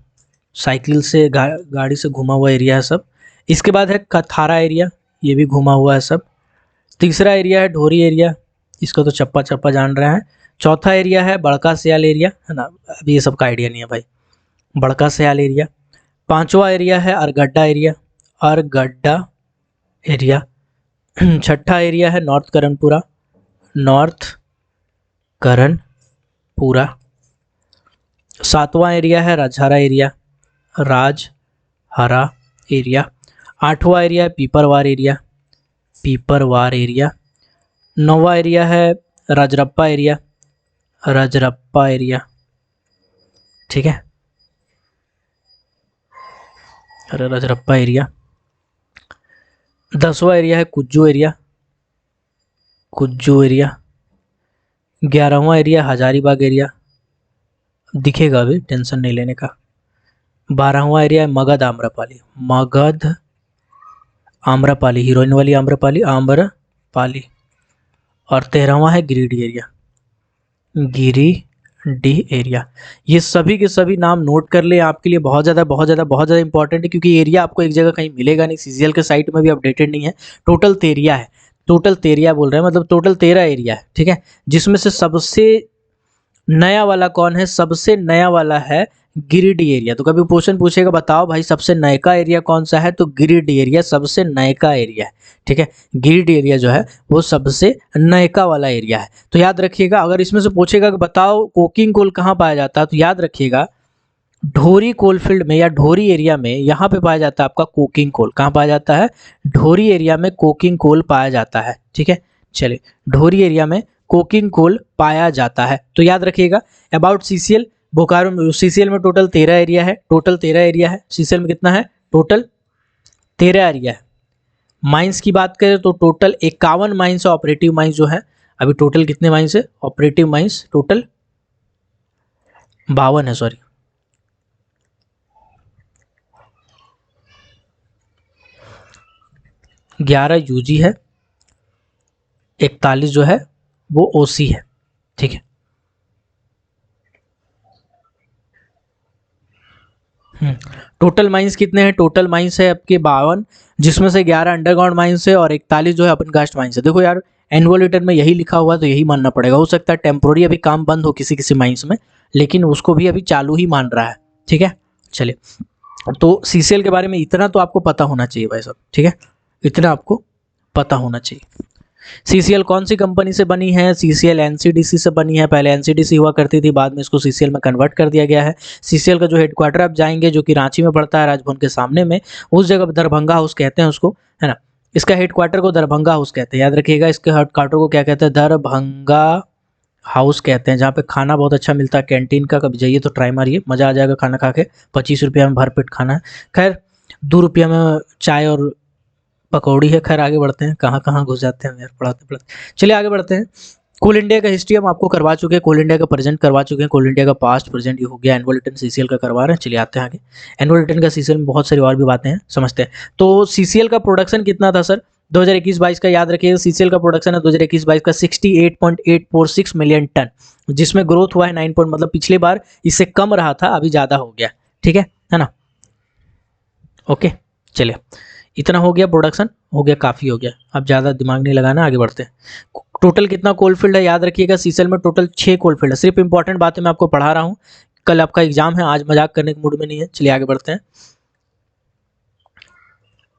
साइकिल से गाड़ी से घुमा हुआ एरिया है सब। इसके बाद है कथारा एरिया, ये भी घुमा हुआ है सब। तीसरा एरिया है ढोरी एरिया, इसको तो चप्पा चप्पा जान रहे हैं। चौथा एरिया है बड़का सयाल एरिया, है ना, अभी ये सब का आइडिया नहीं है भाई, बड़का सयाल एरिया। पांचवा एरिया है अरगड्डा एरिया, अरगड्डा एरिया। छठा एरिया है नॉर्थ करणपुरा, नॉर्थ करणपुरा। सातवां एरिया है राजहरा एरिया, राजहरा एरिया। आठवां एरिया है पीपरवार एरिया, पीपरवार एरिया। नौवां एरिया है राजरप्पा एरिया, राजरप्पा एरिया, ठीक है, राजरप्पा एरिया। 10वां एरिया है कुज्जू एरिया, कुज्जू एरिया। 11वां एरिया हजारीबाग एरिया, दिखेगा अभी, टेंशन नहीं लेने का। 12वां एरिया है मगध आम्रपाली, मगध आम्रपाली, हीरोइन वाली आम्रपाली, आम्रपाली। और 13वां है गिरिडीह एरिया, गिरिडीह एरिया। ये सभी के सभी नाम नोट कर ले, आपके लिए बहुत ज़्यादा इंपॉर्टेंट है, क्योंकि एरिया आपको एक जगह कहीं मिलेगा नहीं, सीजीएल के साइट में भी अपडेटेड नहीं है। टोटल 13 है, टोटल 13 बोल रहे हैं, मतलब टोटल 13 एरिया है, ठीक है, जिसमें से सबसे नया वाला कौन है, सबसे नया वाला है गिरिडीह एरिया। तो कभी क्वेश्चन पूछेगा बताओ भाई सबसे नयका एरिया कौन सा है, तो गिरिडीह एरिया सबसे नयका एरिया है, ठीक है, गिरिडीह एरिया जो है वो सबसे नयका वाला एरिया है। तो याद रखिएगा, अगर इसमें से पूछेगा कि बताओ कोकिंग कोल कहाँ पाया जाता है, तो याद रखिएगा ढोरी कोलफील्ड में या ढोरी एरिया में, यहाँ पे पाया जाता है आपका कोकिंग कोल। कहाँ पाया जाता है, ढोरी एरिया में कोकिंग कोल पाया जाता है, ठीक है। चलिए, ढोरी एरिया में कोकिंग कोल पाया जाता है, तो याद रखिएगा। अबाउट सीसीएल, बोकारो में, सीसीएल में टोटल 13 एरिया है, टोटल 13 एरिया है, सीसीएल में कितना है, टोटल 13 एरिया है। माइंस की बात करें तो टोटल 51 माइंस ऑपरेटिव माइंस जो है, अभी टोटल कितने माइंस है ऑपरेटिव माइंस, टोटल 52 है, सॉरी 11 यूजी है, 41 जो है वो ओसी है, ठीक है। टोटल माइंस कितने हैं, टोटल माइंस है आपके 52, जिसमें से 11 अंडरग्राउंड माइंस है और 41 जो है ओपन कास्ट माइंस है। देखो यार, एनुअल रिटर्न में यही लिखा हुआ है तो यही मानना पड़ेगा। हो सकता है टेम्पोररी अभी काम बंद हो किसी किसी माइंस में, लेकिन उसको भी अभी चालू ही मान रहा है, ठीक है। चलिए, तो सीसीएल के बारे में इतना तो आपको पता होना चाहिए भाई साहब, ठीक है, इतना आपको पता होना चाहिए। सीसीएल कौन सी कंपनी से बनी है, सीसीएल एनसीडीसी से बनी है। पहले एनसीडीसी हुआ करती थी, बाद में इसको सीसीएल में कन्वर्ट कर दिया गया है। सीसीएल का जो हेडक्वार्टर आप जाएंगे, जो कि रांची में पड़ता है, राजभवन के सामने में, उस जगह दरभंगा हाउस कहते हैं उसको, है ना। इसका हेडक्वार्टर को दरभंगा हाउस कहते हैं, याद रखिएगा। इसके हेडक्वार्टर को क्या कहते हैं, दरभंगा हाउस कहते हैं, जहाँ पे खाना बहुत अच्छा मिलता है, कैंटीन का। कभी जाइए तो ट्राई मारिए, मज़ा आ जाएगा खाना खा के। 25 रुपया में भरपेट खाना है। खैर 2 रुपया में चाय और पकौड़ी है। खैर आगे बढ़ते हैं, कहाँ कहाँ घुस जाते हैं यार पढ़ाते पढ़ाते। चलिए आगे बढ़ते हैं। कोल इंडिया का हिस्ट्री हम आपको करवा चुके हैं, कोल इंडिया का प्रेजेंट करवा चुके हैं, कोल इंडिया का पास्ट प्रेजेंट ये हो गया। एनुअल रिटर्न सीसीएल का करवा रहे हैं। चलिए आते हैं आगे। एनुअल रिटर्न का सीसीएल में बहुत सारी और भी बातें हैं, समझते हैं। तो सीसीएल का प्रोडक्शन कितना था सर 2021-22 का, याद रखिए सीसीएल का प्रोडक्शन है 2021-22 का 68.846 मिलियन टन, जिसमें ग्रोथ हुआ है 9 पॉइंट, मतलब पिछले बार इससे कम रहा था, अभी ज़्यादा हो गया, ठीक है ना। ओके, चलिए इतना हो गया, प्रोडक्शन हो गया, काफ़ी हो गया, अब ज़्यादा दिमाग नहीं लगाना, आगे बढ़ते हैं। टोटल कितना कोलफील्ड है, याद रखिएगा सीसीएल में टोटल 6 कोलफील्ड है। सिर्फ इंपॉर्टेंट बातें मैं आपको पढ़ा रहा हूँ, कल आपका एग्जाम है, आज मजाक करने के मूड में नहीं है। चलिए आगे बढ़ते हैं।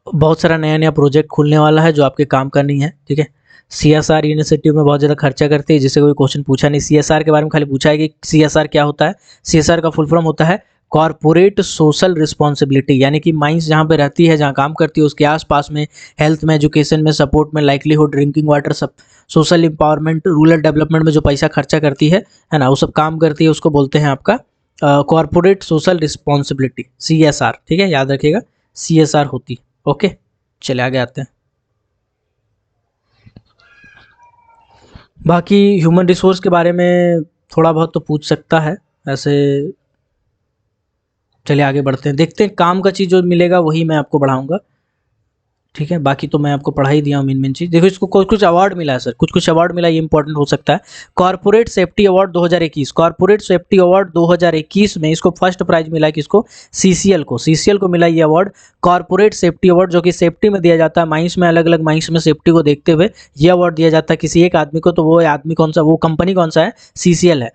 बहुत सारा नया नया प्रोजेक्ट खुलने वाला है जो आपके काम का नहीं है, ठीक है। सीएसआर इनिशिएटिव में बहुत ज़्यादा खर्चा करती है, जिससे कोई क्वेश्चन पूछा नहीं। सीएसआर के बारे में खाली पूछा है कि सीएसआर क्या होता है। सीएसआर का फुल फॉर्म होता है कॉरपोरेट सोशल रिस्पॉन्सिबिलिटी, यानी कि माइंस जहाँ पे रहती है, जहाँ काम करती है, उसके आसपास में हेल्थ में, एजुकेशन में, सपोर्ट में, लाइवलीहुड, ड्रिंकिंग वाटर, सब सोशल एम्पावरमेंट, रूरल डेवलपमेंट में जो पैसा खर्चा करती है ना, वो सब काम करती है, उसको बोलते हैं आपका कॉरपोरेट सोशल रिस्पॉन्सिबिलिटी, सीएसआर, ठीक है, याद रखिएगा सीएसआर होती है। ओके, चले आगे आते हैं। बाकी ह्यूमन रिसोर्स के बारे में थोड़ा बहुत तो पूछ सकता है ऐसे। चलिए आगे बढ़ते हैं, देखते हैं काम का चीज़ जो मिलेगा वही मैं आपको बढ़ाऊंगा। ठीक है, बाकी तो मैं आपको पढ़ा ही दिया हूँ मेन मेन चीज़। देखो इसको कुछ कुछ अवार्ड मिला है सर, कुछ कुछ अवार्ड मिला, ये इंपॉर्टेंट हो सकता है। Corporate safety award 2021, corporate safety award 2021 में इसको फर्स्ट प्राइज मिला है किसको? सीसीएल को, सीसीएल को मिला ये अवार्ड, कॉर्पोरेट सेफ्टी अवार्ड, जो कि सेफ्टी में दिया जाता है, माइंस में, अलग अलग माइंस में सेफ्टी को देखते हुए ये अवार्ड दिया जाता है किसी एक आदमी को। तो वो आदमी कौन सा, वो कंपनी कौन सा है? सीसीएल है।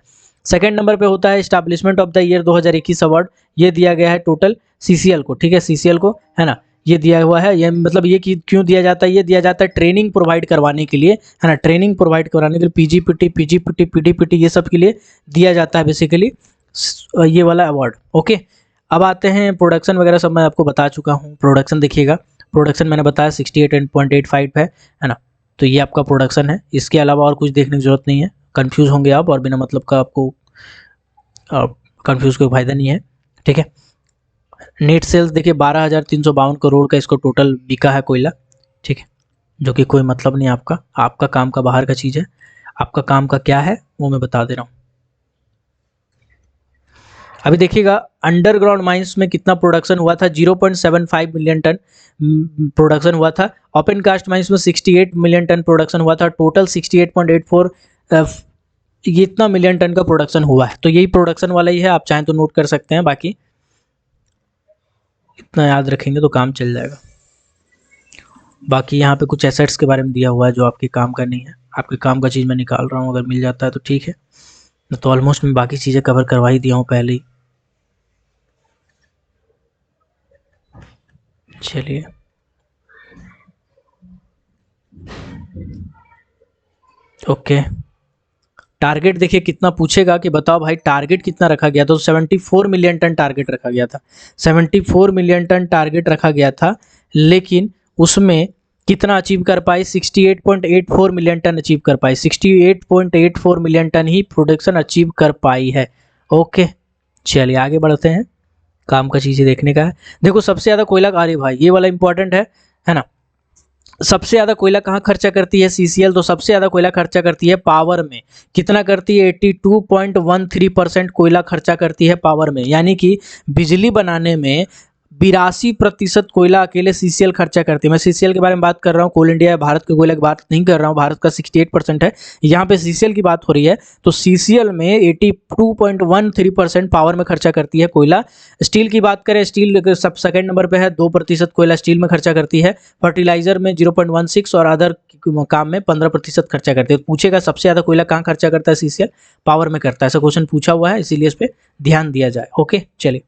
सेकंड नंबर पे होता है establishment of the year 2021 award, ये दिया गया है टोटल सीसीएल को, ठीक है, सीसीएल को, है ना, ये दिया हुआ है। ये मतलब ये क्यों दिया जाता है? ये दिया जाता है ट्रेनिंग प्रोवाइड करवाने के लिए, है ना, ट्रेनिंग प्रोवाइड करवाने के लिए, पीजीपीटी पीडीपीटी ये सब के लिए दिया जाता है बेसिकली ये वाला अवार्ड। ओके, अब आते हैं प्रोडक्शन वगैरह सब मैं आपको बता चुका हूँ। प्रोडक्शन देखिएगा, प्रोडक्शन मैंने बताया 68.85 है ना, तो ये आपका प्रोडक्शन है। इसके अलावा और कुछ देखने की जरूरत नहीं है, कंफ्यूज होंगे आप, और बिना मतलब का आपको कंफ्यूज कोई फायदा नहीं है, ठीक है। नेट सेल्स देखिए 12,352 करोड़ का इसको टोटल बिका है कोयला, ठीक है, जो कि कोई मतलब नहीं आपका, आपका काम का बाहर का चीज़ है। आपका काम का क्या है वो मैं बता दे रहा हूँ। अभी देखिएगा अंडरग्राउंड माइंस में कितना प्रोडक्शन हुआ था, 0.75 मिलियन टन प्रोडक्शन हुआ था। ओपन कास्ट माइंस में 68 मिलियन टन प्रोडक्शन हुआ था। टोटल 68.84 ये इतना मिलियन टन का प्रोडक्शन हुआ है। तो यही प्रोडक्शन वाला ही है, आप चाहें तो नोट कर सकते हैं, बाकी इतना याद रखेंगे तो काम चल जाएगा। बाकी यहाँ पे कुछ एसेट्स के बारे में दिया हुआ है जो आपके काम का नहीं है, आपके काम का चीज़ मैं निकाल रहा हूँ, अगर मिल जाता है तो ठीक है, तो ऑलमोस्ट मैं बाकी चीज़ें कवर करवा ही दिया हूँ पहले ही। चलिए ओके, टारगेट देखिए कितना पूछेगा कि बताओ भाई टारगेट कितना रखा गया था, तो 74 मिलियन टन टारगेट रखा गया था, 74 मिलियन टन टारगेट रखा गया था, लेकिन उसमें कितना अचीव कर पाए? 68.84 मिलियन टन अचीव कर पाए, 68.84 मिलियन टन ही प्रोडक्शन अचीव कर पाई है। ओके चलिए आगे बढ़ते हैं, काम का चीज़ें देखने का है। देखो सबसे ज़्यादा कोयला, अरे भाई ये वाला इंपॉर्टेंट है ना, सबसे ज़्यादा कोयला कहाँ खर्चा करती है सीसीएल? तो सबसे ज़्यादा कोयला खर्चा करती है पावर में। कितना करती है? 82.13% कोयला खर्चा करती है पावर में, यानी कि बिजली बनाने में 82% कोयला अकेले सीसीएल खर्चा करती है। मैं सीसीएल के बारे में बात कर रहा हूँ, कोल इंडिया भारत के कोयले की बात नहीं कर रहा हूँ, भारत का 68% है, यहाँ पे सीसीएल की बात हो रही है। तो सीसीएल में 82.13% पावर में खर्चा करती है कोयला। स्टील की बात करें, स्टील सब सेकेंड नंबर पे है, 2% कोयला स्टील में खर्चा करती है। फर्टिलाइजर में 0.16 और अदर काम में 15% खर्चा करती है। पूछेगा सबसे ज़्यादा कोयला कहाँ खर्चा करता है सीसीएल? पावर में करता है, ऐसा क्वेश्चन पूछा हुआ है, इसीलिए इस पर ध्यान दिया जाए। ओके चलिए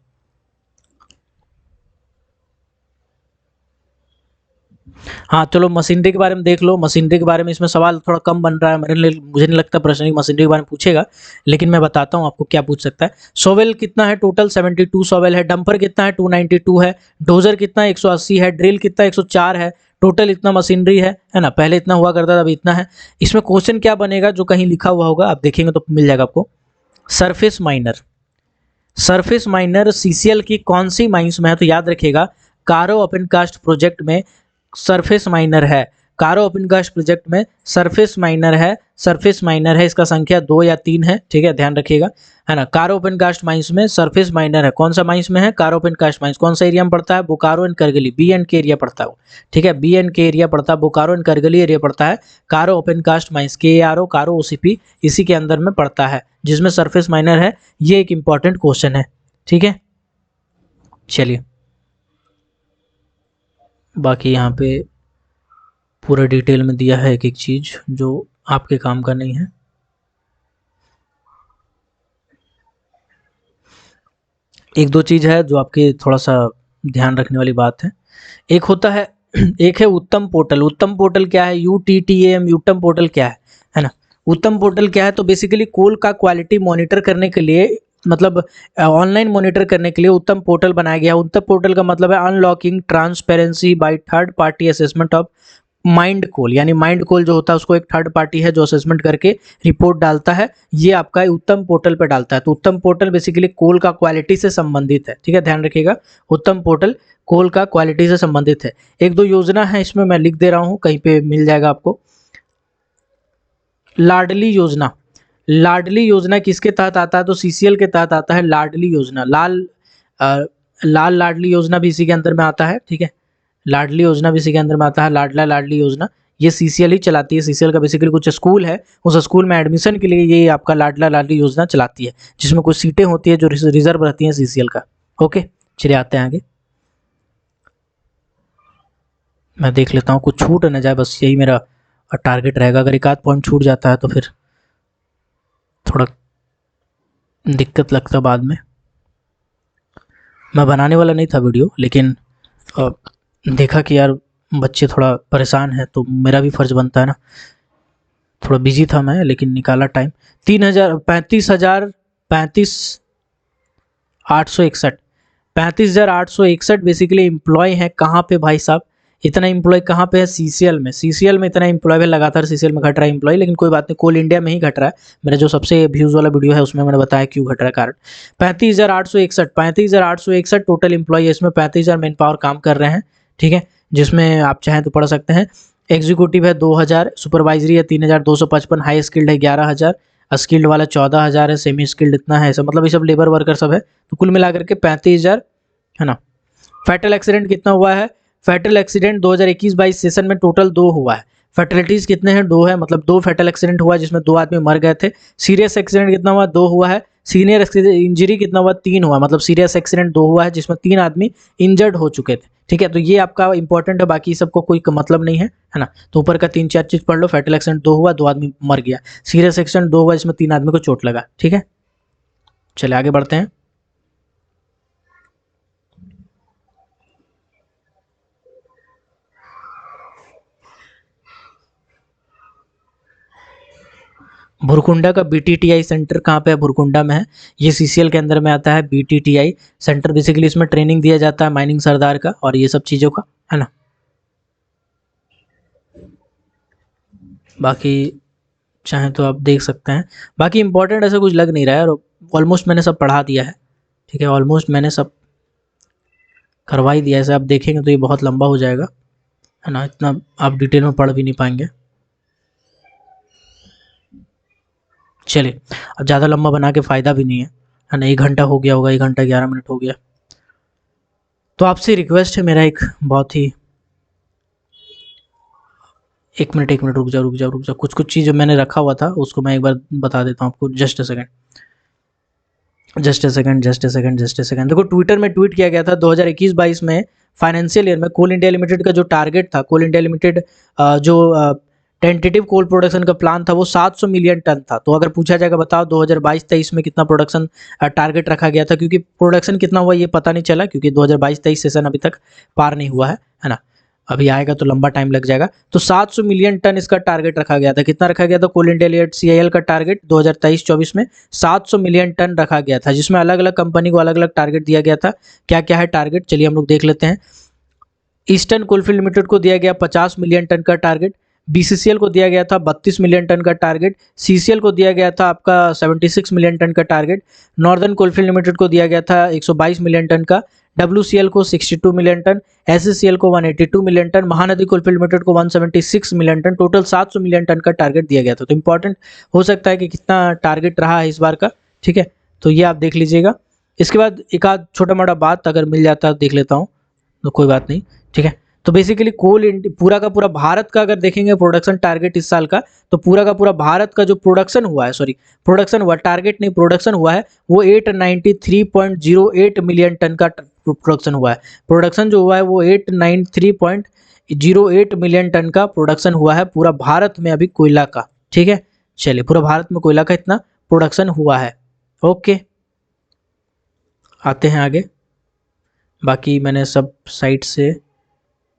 हाँ चलो मशीनरी के बारे में देख लो। मशीनरी के बारे में इसमें सवाल थोड़ा कम बन रहा है मेरे लिए, मुझे नहीं लगता प्रश्न मशीनरी के बारे में पूछेगा, लेकिन मैं बताता हूँ आपको क्या पूछ सकता है। सोवेल कितना है? टोटल 72 सोवेल है। डंपर कितना है? 292 है। डोजर कितना है? 180 है। ड्रिल कितना? 104 है। टोटल इतना मशीनरी है ना, पहले इतना हुआ करता था, अभी इतना है। इसमें क्वेश्चन क्या बनेगा जो कहीं लिखा हुआ होगा, आप देखेंगे तो मिल जाएगा आपको। Surface miner, surface miner CCL की कौन सी माइंस में है? तो याद रखिएगा कारो ओपन कास्ट प्रोजेक्ट में सरफेस माइनर है। कारो ओपन कास्ट प्रोजेक्ट में सरफेस माइनर है, सरफेस माइनर है, इसका संख्या 2 या 3 है, ठीक है, ध्यान रखिएगा, है ना। कारो ओपन कास्ट माइंस में सरफेस माइनर है। कौन सा माइंस में है? कारो ओपन कास्ट माइंस। कौन सा एरिया में पड़ता है? Bokaro and Kargali, B and K area पड़ता है, ठीक है, बी एंड के एरिया पड़ता है, बोकारो एंड करगली एरिया पड़ता है। कारो ओपन कास्ट माइंस, KARO, कारो OCP, इसी के अंदर में पड़ता है, जिसमें सरफेस माइनर है। ये एक इंपॉर्टेंट क्वेश्चन है, ठीक है। चलिए बाकी यहाँ पे पूरा डिटेल में दिया है एक एक चीज़ जो आपके काम का नहीं है। एक दो चीज़ है जो आपके थोड़ा सा ध्यान रखने वाली बात है। एक होता है एक है उत्तम पोर्टल। उत्तम पोर्टल क्या है? UTTAM, उत्तम पोर्टल क्या है ना। उत्तम पोर्टल क्या है? तो बेसिकली कोल का क्वालिटी मॉनिटर करने के लिए, मतलब ऑनलाइन मॉनिटर करने के लिए उत्तम पोर्टल बनाया गया है। उत्तम पोर्टल का मतलब है unlocking transparency by third party assessment of mined coal, यानी माइंड कोल जो होता है उसको एक थर्ड पार्टी है जो असेसमेंट करके रिपोर्ट डालता है, ये आपका उत्तम पोर्टल पे डालता है। तो उत्तम पोर्टल बेसिकली कोल का क्वालिटी से संबंधित है, ठीक है, ध्यान रखिएगा। उत्तम पोर्टल कोल का क्वालिटी से संबंधित है। एक दो योजना है इसमें मैं लिख दे रहा हूँ, कहीं पे मिल जाएगा आपको। लाडली योजना, लाडली योजना किसके तहत आता है? तो सीसीएल के तहत आता है लाडली योजना। लाल लाडली योजना भी इसी के अंदर में आता है, ठीक है। लाडली योजना भी इसी के अंदर में आता है, लाडला लाडली योजना, ये सीसीएल ही चलाती है। सीसीएल का बेसिकली कुछ स्कूल है, उस स्कूल में एडमिशन के लिए ये आपका लाडला लाडली योजना चलाती है, जिसमें कुछ सीटें होती है जो रिजर्व रहती हैं सीसीएल का। ओके, चलिए आते हैं आगे। मैं देख लेता हूँ कुछ छूट न जाए, बस यही मेरा टारगेट रहेगा। अगर एक आध पॉइंट छूट जाता है तो फिर थोड़ा दिक्कत लगता बाद में। मैं बनाने वाला नहीं था वीडियो, लेकिन देखा कि यार बच्चे थोड़ा परेशान हैं, तो मेरा भी फ़र्ज़ बनता है ना। थोड़ा बिजी था मैं, लेकिन निकाला टाइम। 35,861 बेसिकली एम्प्लॉय हैं। कहाँ पे भाई साहब? इतना एम्प्लॉय कहाँ पे है? सीसीएल में। सीसीएल में इतना एम्प्लॉय है, लगातार सीसीएल में घट रहा है एम्प्लॉय, लेकिन कोई बात नहीं, कोल इंडिया में ही घट रहा है। मेरा जो सबसे व्यूज़ वाला वीडियो है उसमें मैंने बताया क्यों घट रहा है कारण। 35,861 टोटल एम्प्लॉय है इसमें। 35,000 मैन पावर काम कर रहे हैं, ठीक है, जिसमें आप चाहें तो पढ़ सकते हैं। एग्जीक्यूटिव है 2,000, सुपरवाइजरी है 3,255, हाई स्किल्ड है 11,000, स्किल्ड वाला 14,000 है, सेमी स्किल्ड इतना है, सब मतलब ये सब लेबर वर्कर सब है। तो कुल मिलाकर के 35,000 है ना। फैटल एक्सीडेंट कितना हुआ है? फैटल एक्सीडेंट 2021-22 सेशन में टोटल 2 हुआ है। फैटलिटीज़ कितने हैं? 2 है, मतलब 2 फैटल एक्सीडेंट हुआ जिसमें 2 आदमी मर गए थे। सीरियस एक्सीडेंट कितना हुआ? 2 हुआ है। सीनियर इंजरी कितना हुआ? 3 हुआ, मतलब सीरियस एक्सीडेंट 2 हुआ है जिसमें 3 आदमी इंजर्ड हो चुके थे, ठीक है। तो ये आपका इंपॉर्टेंट है, बाकी सबको कोई मतलब नहीं है ना। तो ऊपर का 3-4 चीज़ पढ़ लो। फैटल एक्सीडेंट 2 हुआ, 2 आदमी मर गया। सीरियस एक्सीडेंट 2 हुआ जिसमें 3 आदमी को चोट लगा, ठीक है। चलिए आगे बढ़ते हैं। भुरकुंडा का बीटीटीआई सेंटर कहाँ पे है? भुरकुंडा में है। ये सीसीएल के अंदर में आता है बीटीटीआई सेंटर। बेसिकली इसमें ट्रेनिंग दिया जाता है माइनिंग सरदार का और ये सब चीज़ों का, है ना। बाकी चाहें तो आप देख सकते हैं। बाकी इंपॉर्टेंट ऐसा कुछ लग नहीं रहा है, और ऑलमोस्ट मैंने सब पढ़ा दिया है, ठीक है। ऑलमोस्ट मैंने सब करवा ही दिया है। ऐसे आप देखेंगे तो ये बहुत लंबा हो जाएगा, है ना, इतना आप डिटेल में पढ़ भी नहीं पाएंगे। चलिए, अब ज़्यादा लंबा बना के फ़ायदा भी नहीं है ना। 1 घंटा हो गया होगा, 1 घंटा 11 मिनट हो गया। तो आपसे रिक्वेस्ट है मेरा एक बहुत ही, एक मिनट रुक जाओ। कुछ चीज़ जो मैंने रखा हुआ था उसको मैं एक बार बता देता हूँ आपको। Just a second. देखो, ट्विटर में ट्वीट किया गया था 2021-22 में फाइनेंशियल ईयर में कोल इंडिया लिमिटेड का जो टारगेट था, कोल इंडिया लिमिटेड जो टेंटेटिव कोल प्रोडक्शन का प्लान था वो 700 मिलियन टन था। तो अगर पूछा जाएगा बताओ 2022-23 में कितना प्रोडक्शन टारगेट रखा गया था, क्योंकि प्रोडक्शन कितना हुआ ये पता नहीं चला, क्योंकि 2022-23 सेशन अभी तक पार नहीं हुआ है ना। अभी आएगा तो लंबा टाइम लग जाएगा। तो 700 मिलियन टन इसका टारगेट रखा गया था। कितना रखा गया था? कोल इंडिया लिमिटेड सीआईएल का टारगेट 2023-24 में 700 मिलियन टन रखा गया था, जिसमें अलग अलग कंपनी को अलग अलग टारगेट दिया गया था। क्या क्या है टारगेट, चलिए हम लोग देख लेते हैं। ईस्टर्न कोलफील्ड लिमिटेड को दिया गया 50 मिलियन टन का टारगेट। बीसीसीएल को दिया गया था 32 मिलियन टन का टारगेट। सीसीएल को दिया गया था आपका 76 मिलियन टन का टारगेट। नॉर्दर्न कोलफील्ड लिमिटेड को दिया गया था 122 मिलियन टन का। डब्ल्यूसीएल को 62 मिलियन टन, एससीसीएल को 182 million ton, Mahanadi coalfield limited को 176 million ton, total 700 million ton का टारगेट दिया गया था। तो इंपॉर्टेंट हो सकता है कि कितना टारगेट रहा है इस बार का, ठीक है। तो ये आप देख लीजिएगा। इसके बाद एक आध छोटा मोटा बात अगर मिल जाता है देख लेता हूँ, तो कोई बात नहीं, ठीक है। तो बेसिकली पूरा का पूरा भारत का अगर देखेंगे प्रोडक्शन टारगेट इस साल का, तो पूरा का पूरा भारत का जो प्रोडक्शन हुआ है, प्रोडक्शन हुआ, टारगेट नहीं, प्रोडक्शन हुआ है, वो 893.08 मिलियन टन का प्रोडक्शन हुआ है। प्रोडक्शन जो हुआ है वो 893.08 मिलियन टन का प्रोडक्शन हुआ है पूरा भारत में अभी कोयला का, ठीक है। चलिए, पूरा भारत में कोयला का इतना प्रोडक्शन हुआ है। ओके, आते हैं आगे। बाकी मैंने सब साइट से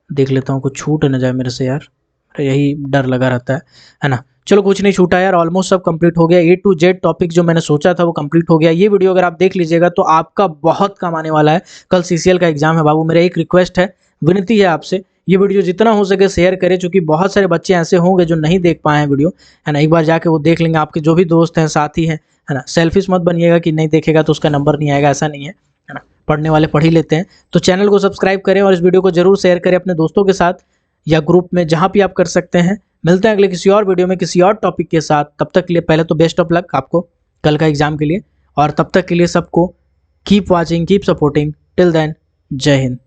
देख लेता हूँ, कुछ छूट न जाए मेरे से यार, यही डर लगा रहता है ना। चलो, कुछ नहीं छूटा यार, ऑलमोस्ट सब कंप्लीट हो गया। A to Z टॉपिक जो मैंने सोचा था वो कंप्लीट हो गया। ये वीडियो अगर आप देख लीजिएगा तो आपका बहुत काम आने वाला है। कल सीसीएल का एग्जाम है बाबू। मेरा एक रिक्वेस्ट है, विनती है आपसे, ये वीडियो जितना हो सके शेयर करें, क्योंकि बहुत सारे बच्चे ऐसे होंगे जो नहीं देख पाए हैं वीडियो, है ना। एक बार जाके वो देख लेंगे, आपके जो भी दोस्त हैं, साथी हैं, है ना। सेल्फिश मत बनिएगा कि नहीं देखेगा तो उसका नंबर नहीं आएगा, ऐसा नहीं है ना। पढ़ने वाले पढ़ ही लेते हैं। तो चैनल को सब्सक्राइब करें और इस वीडियो को जरूर शेयर करें अपने दोस्तों के साथ या ग्रुप में, जहां भी आप कर सकते हैं। मिलते हैं अगले किसी और वीडियो में किसी और टॉपिक के साथ। तब तक के लिए पहले तो बेस्ट ऑफ लक आपको कल का एग्जाम के लिए, और तब तक के लिए सबको keep watching, keep supporting. Till then, जय हिंद।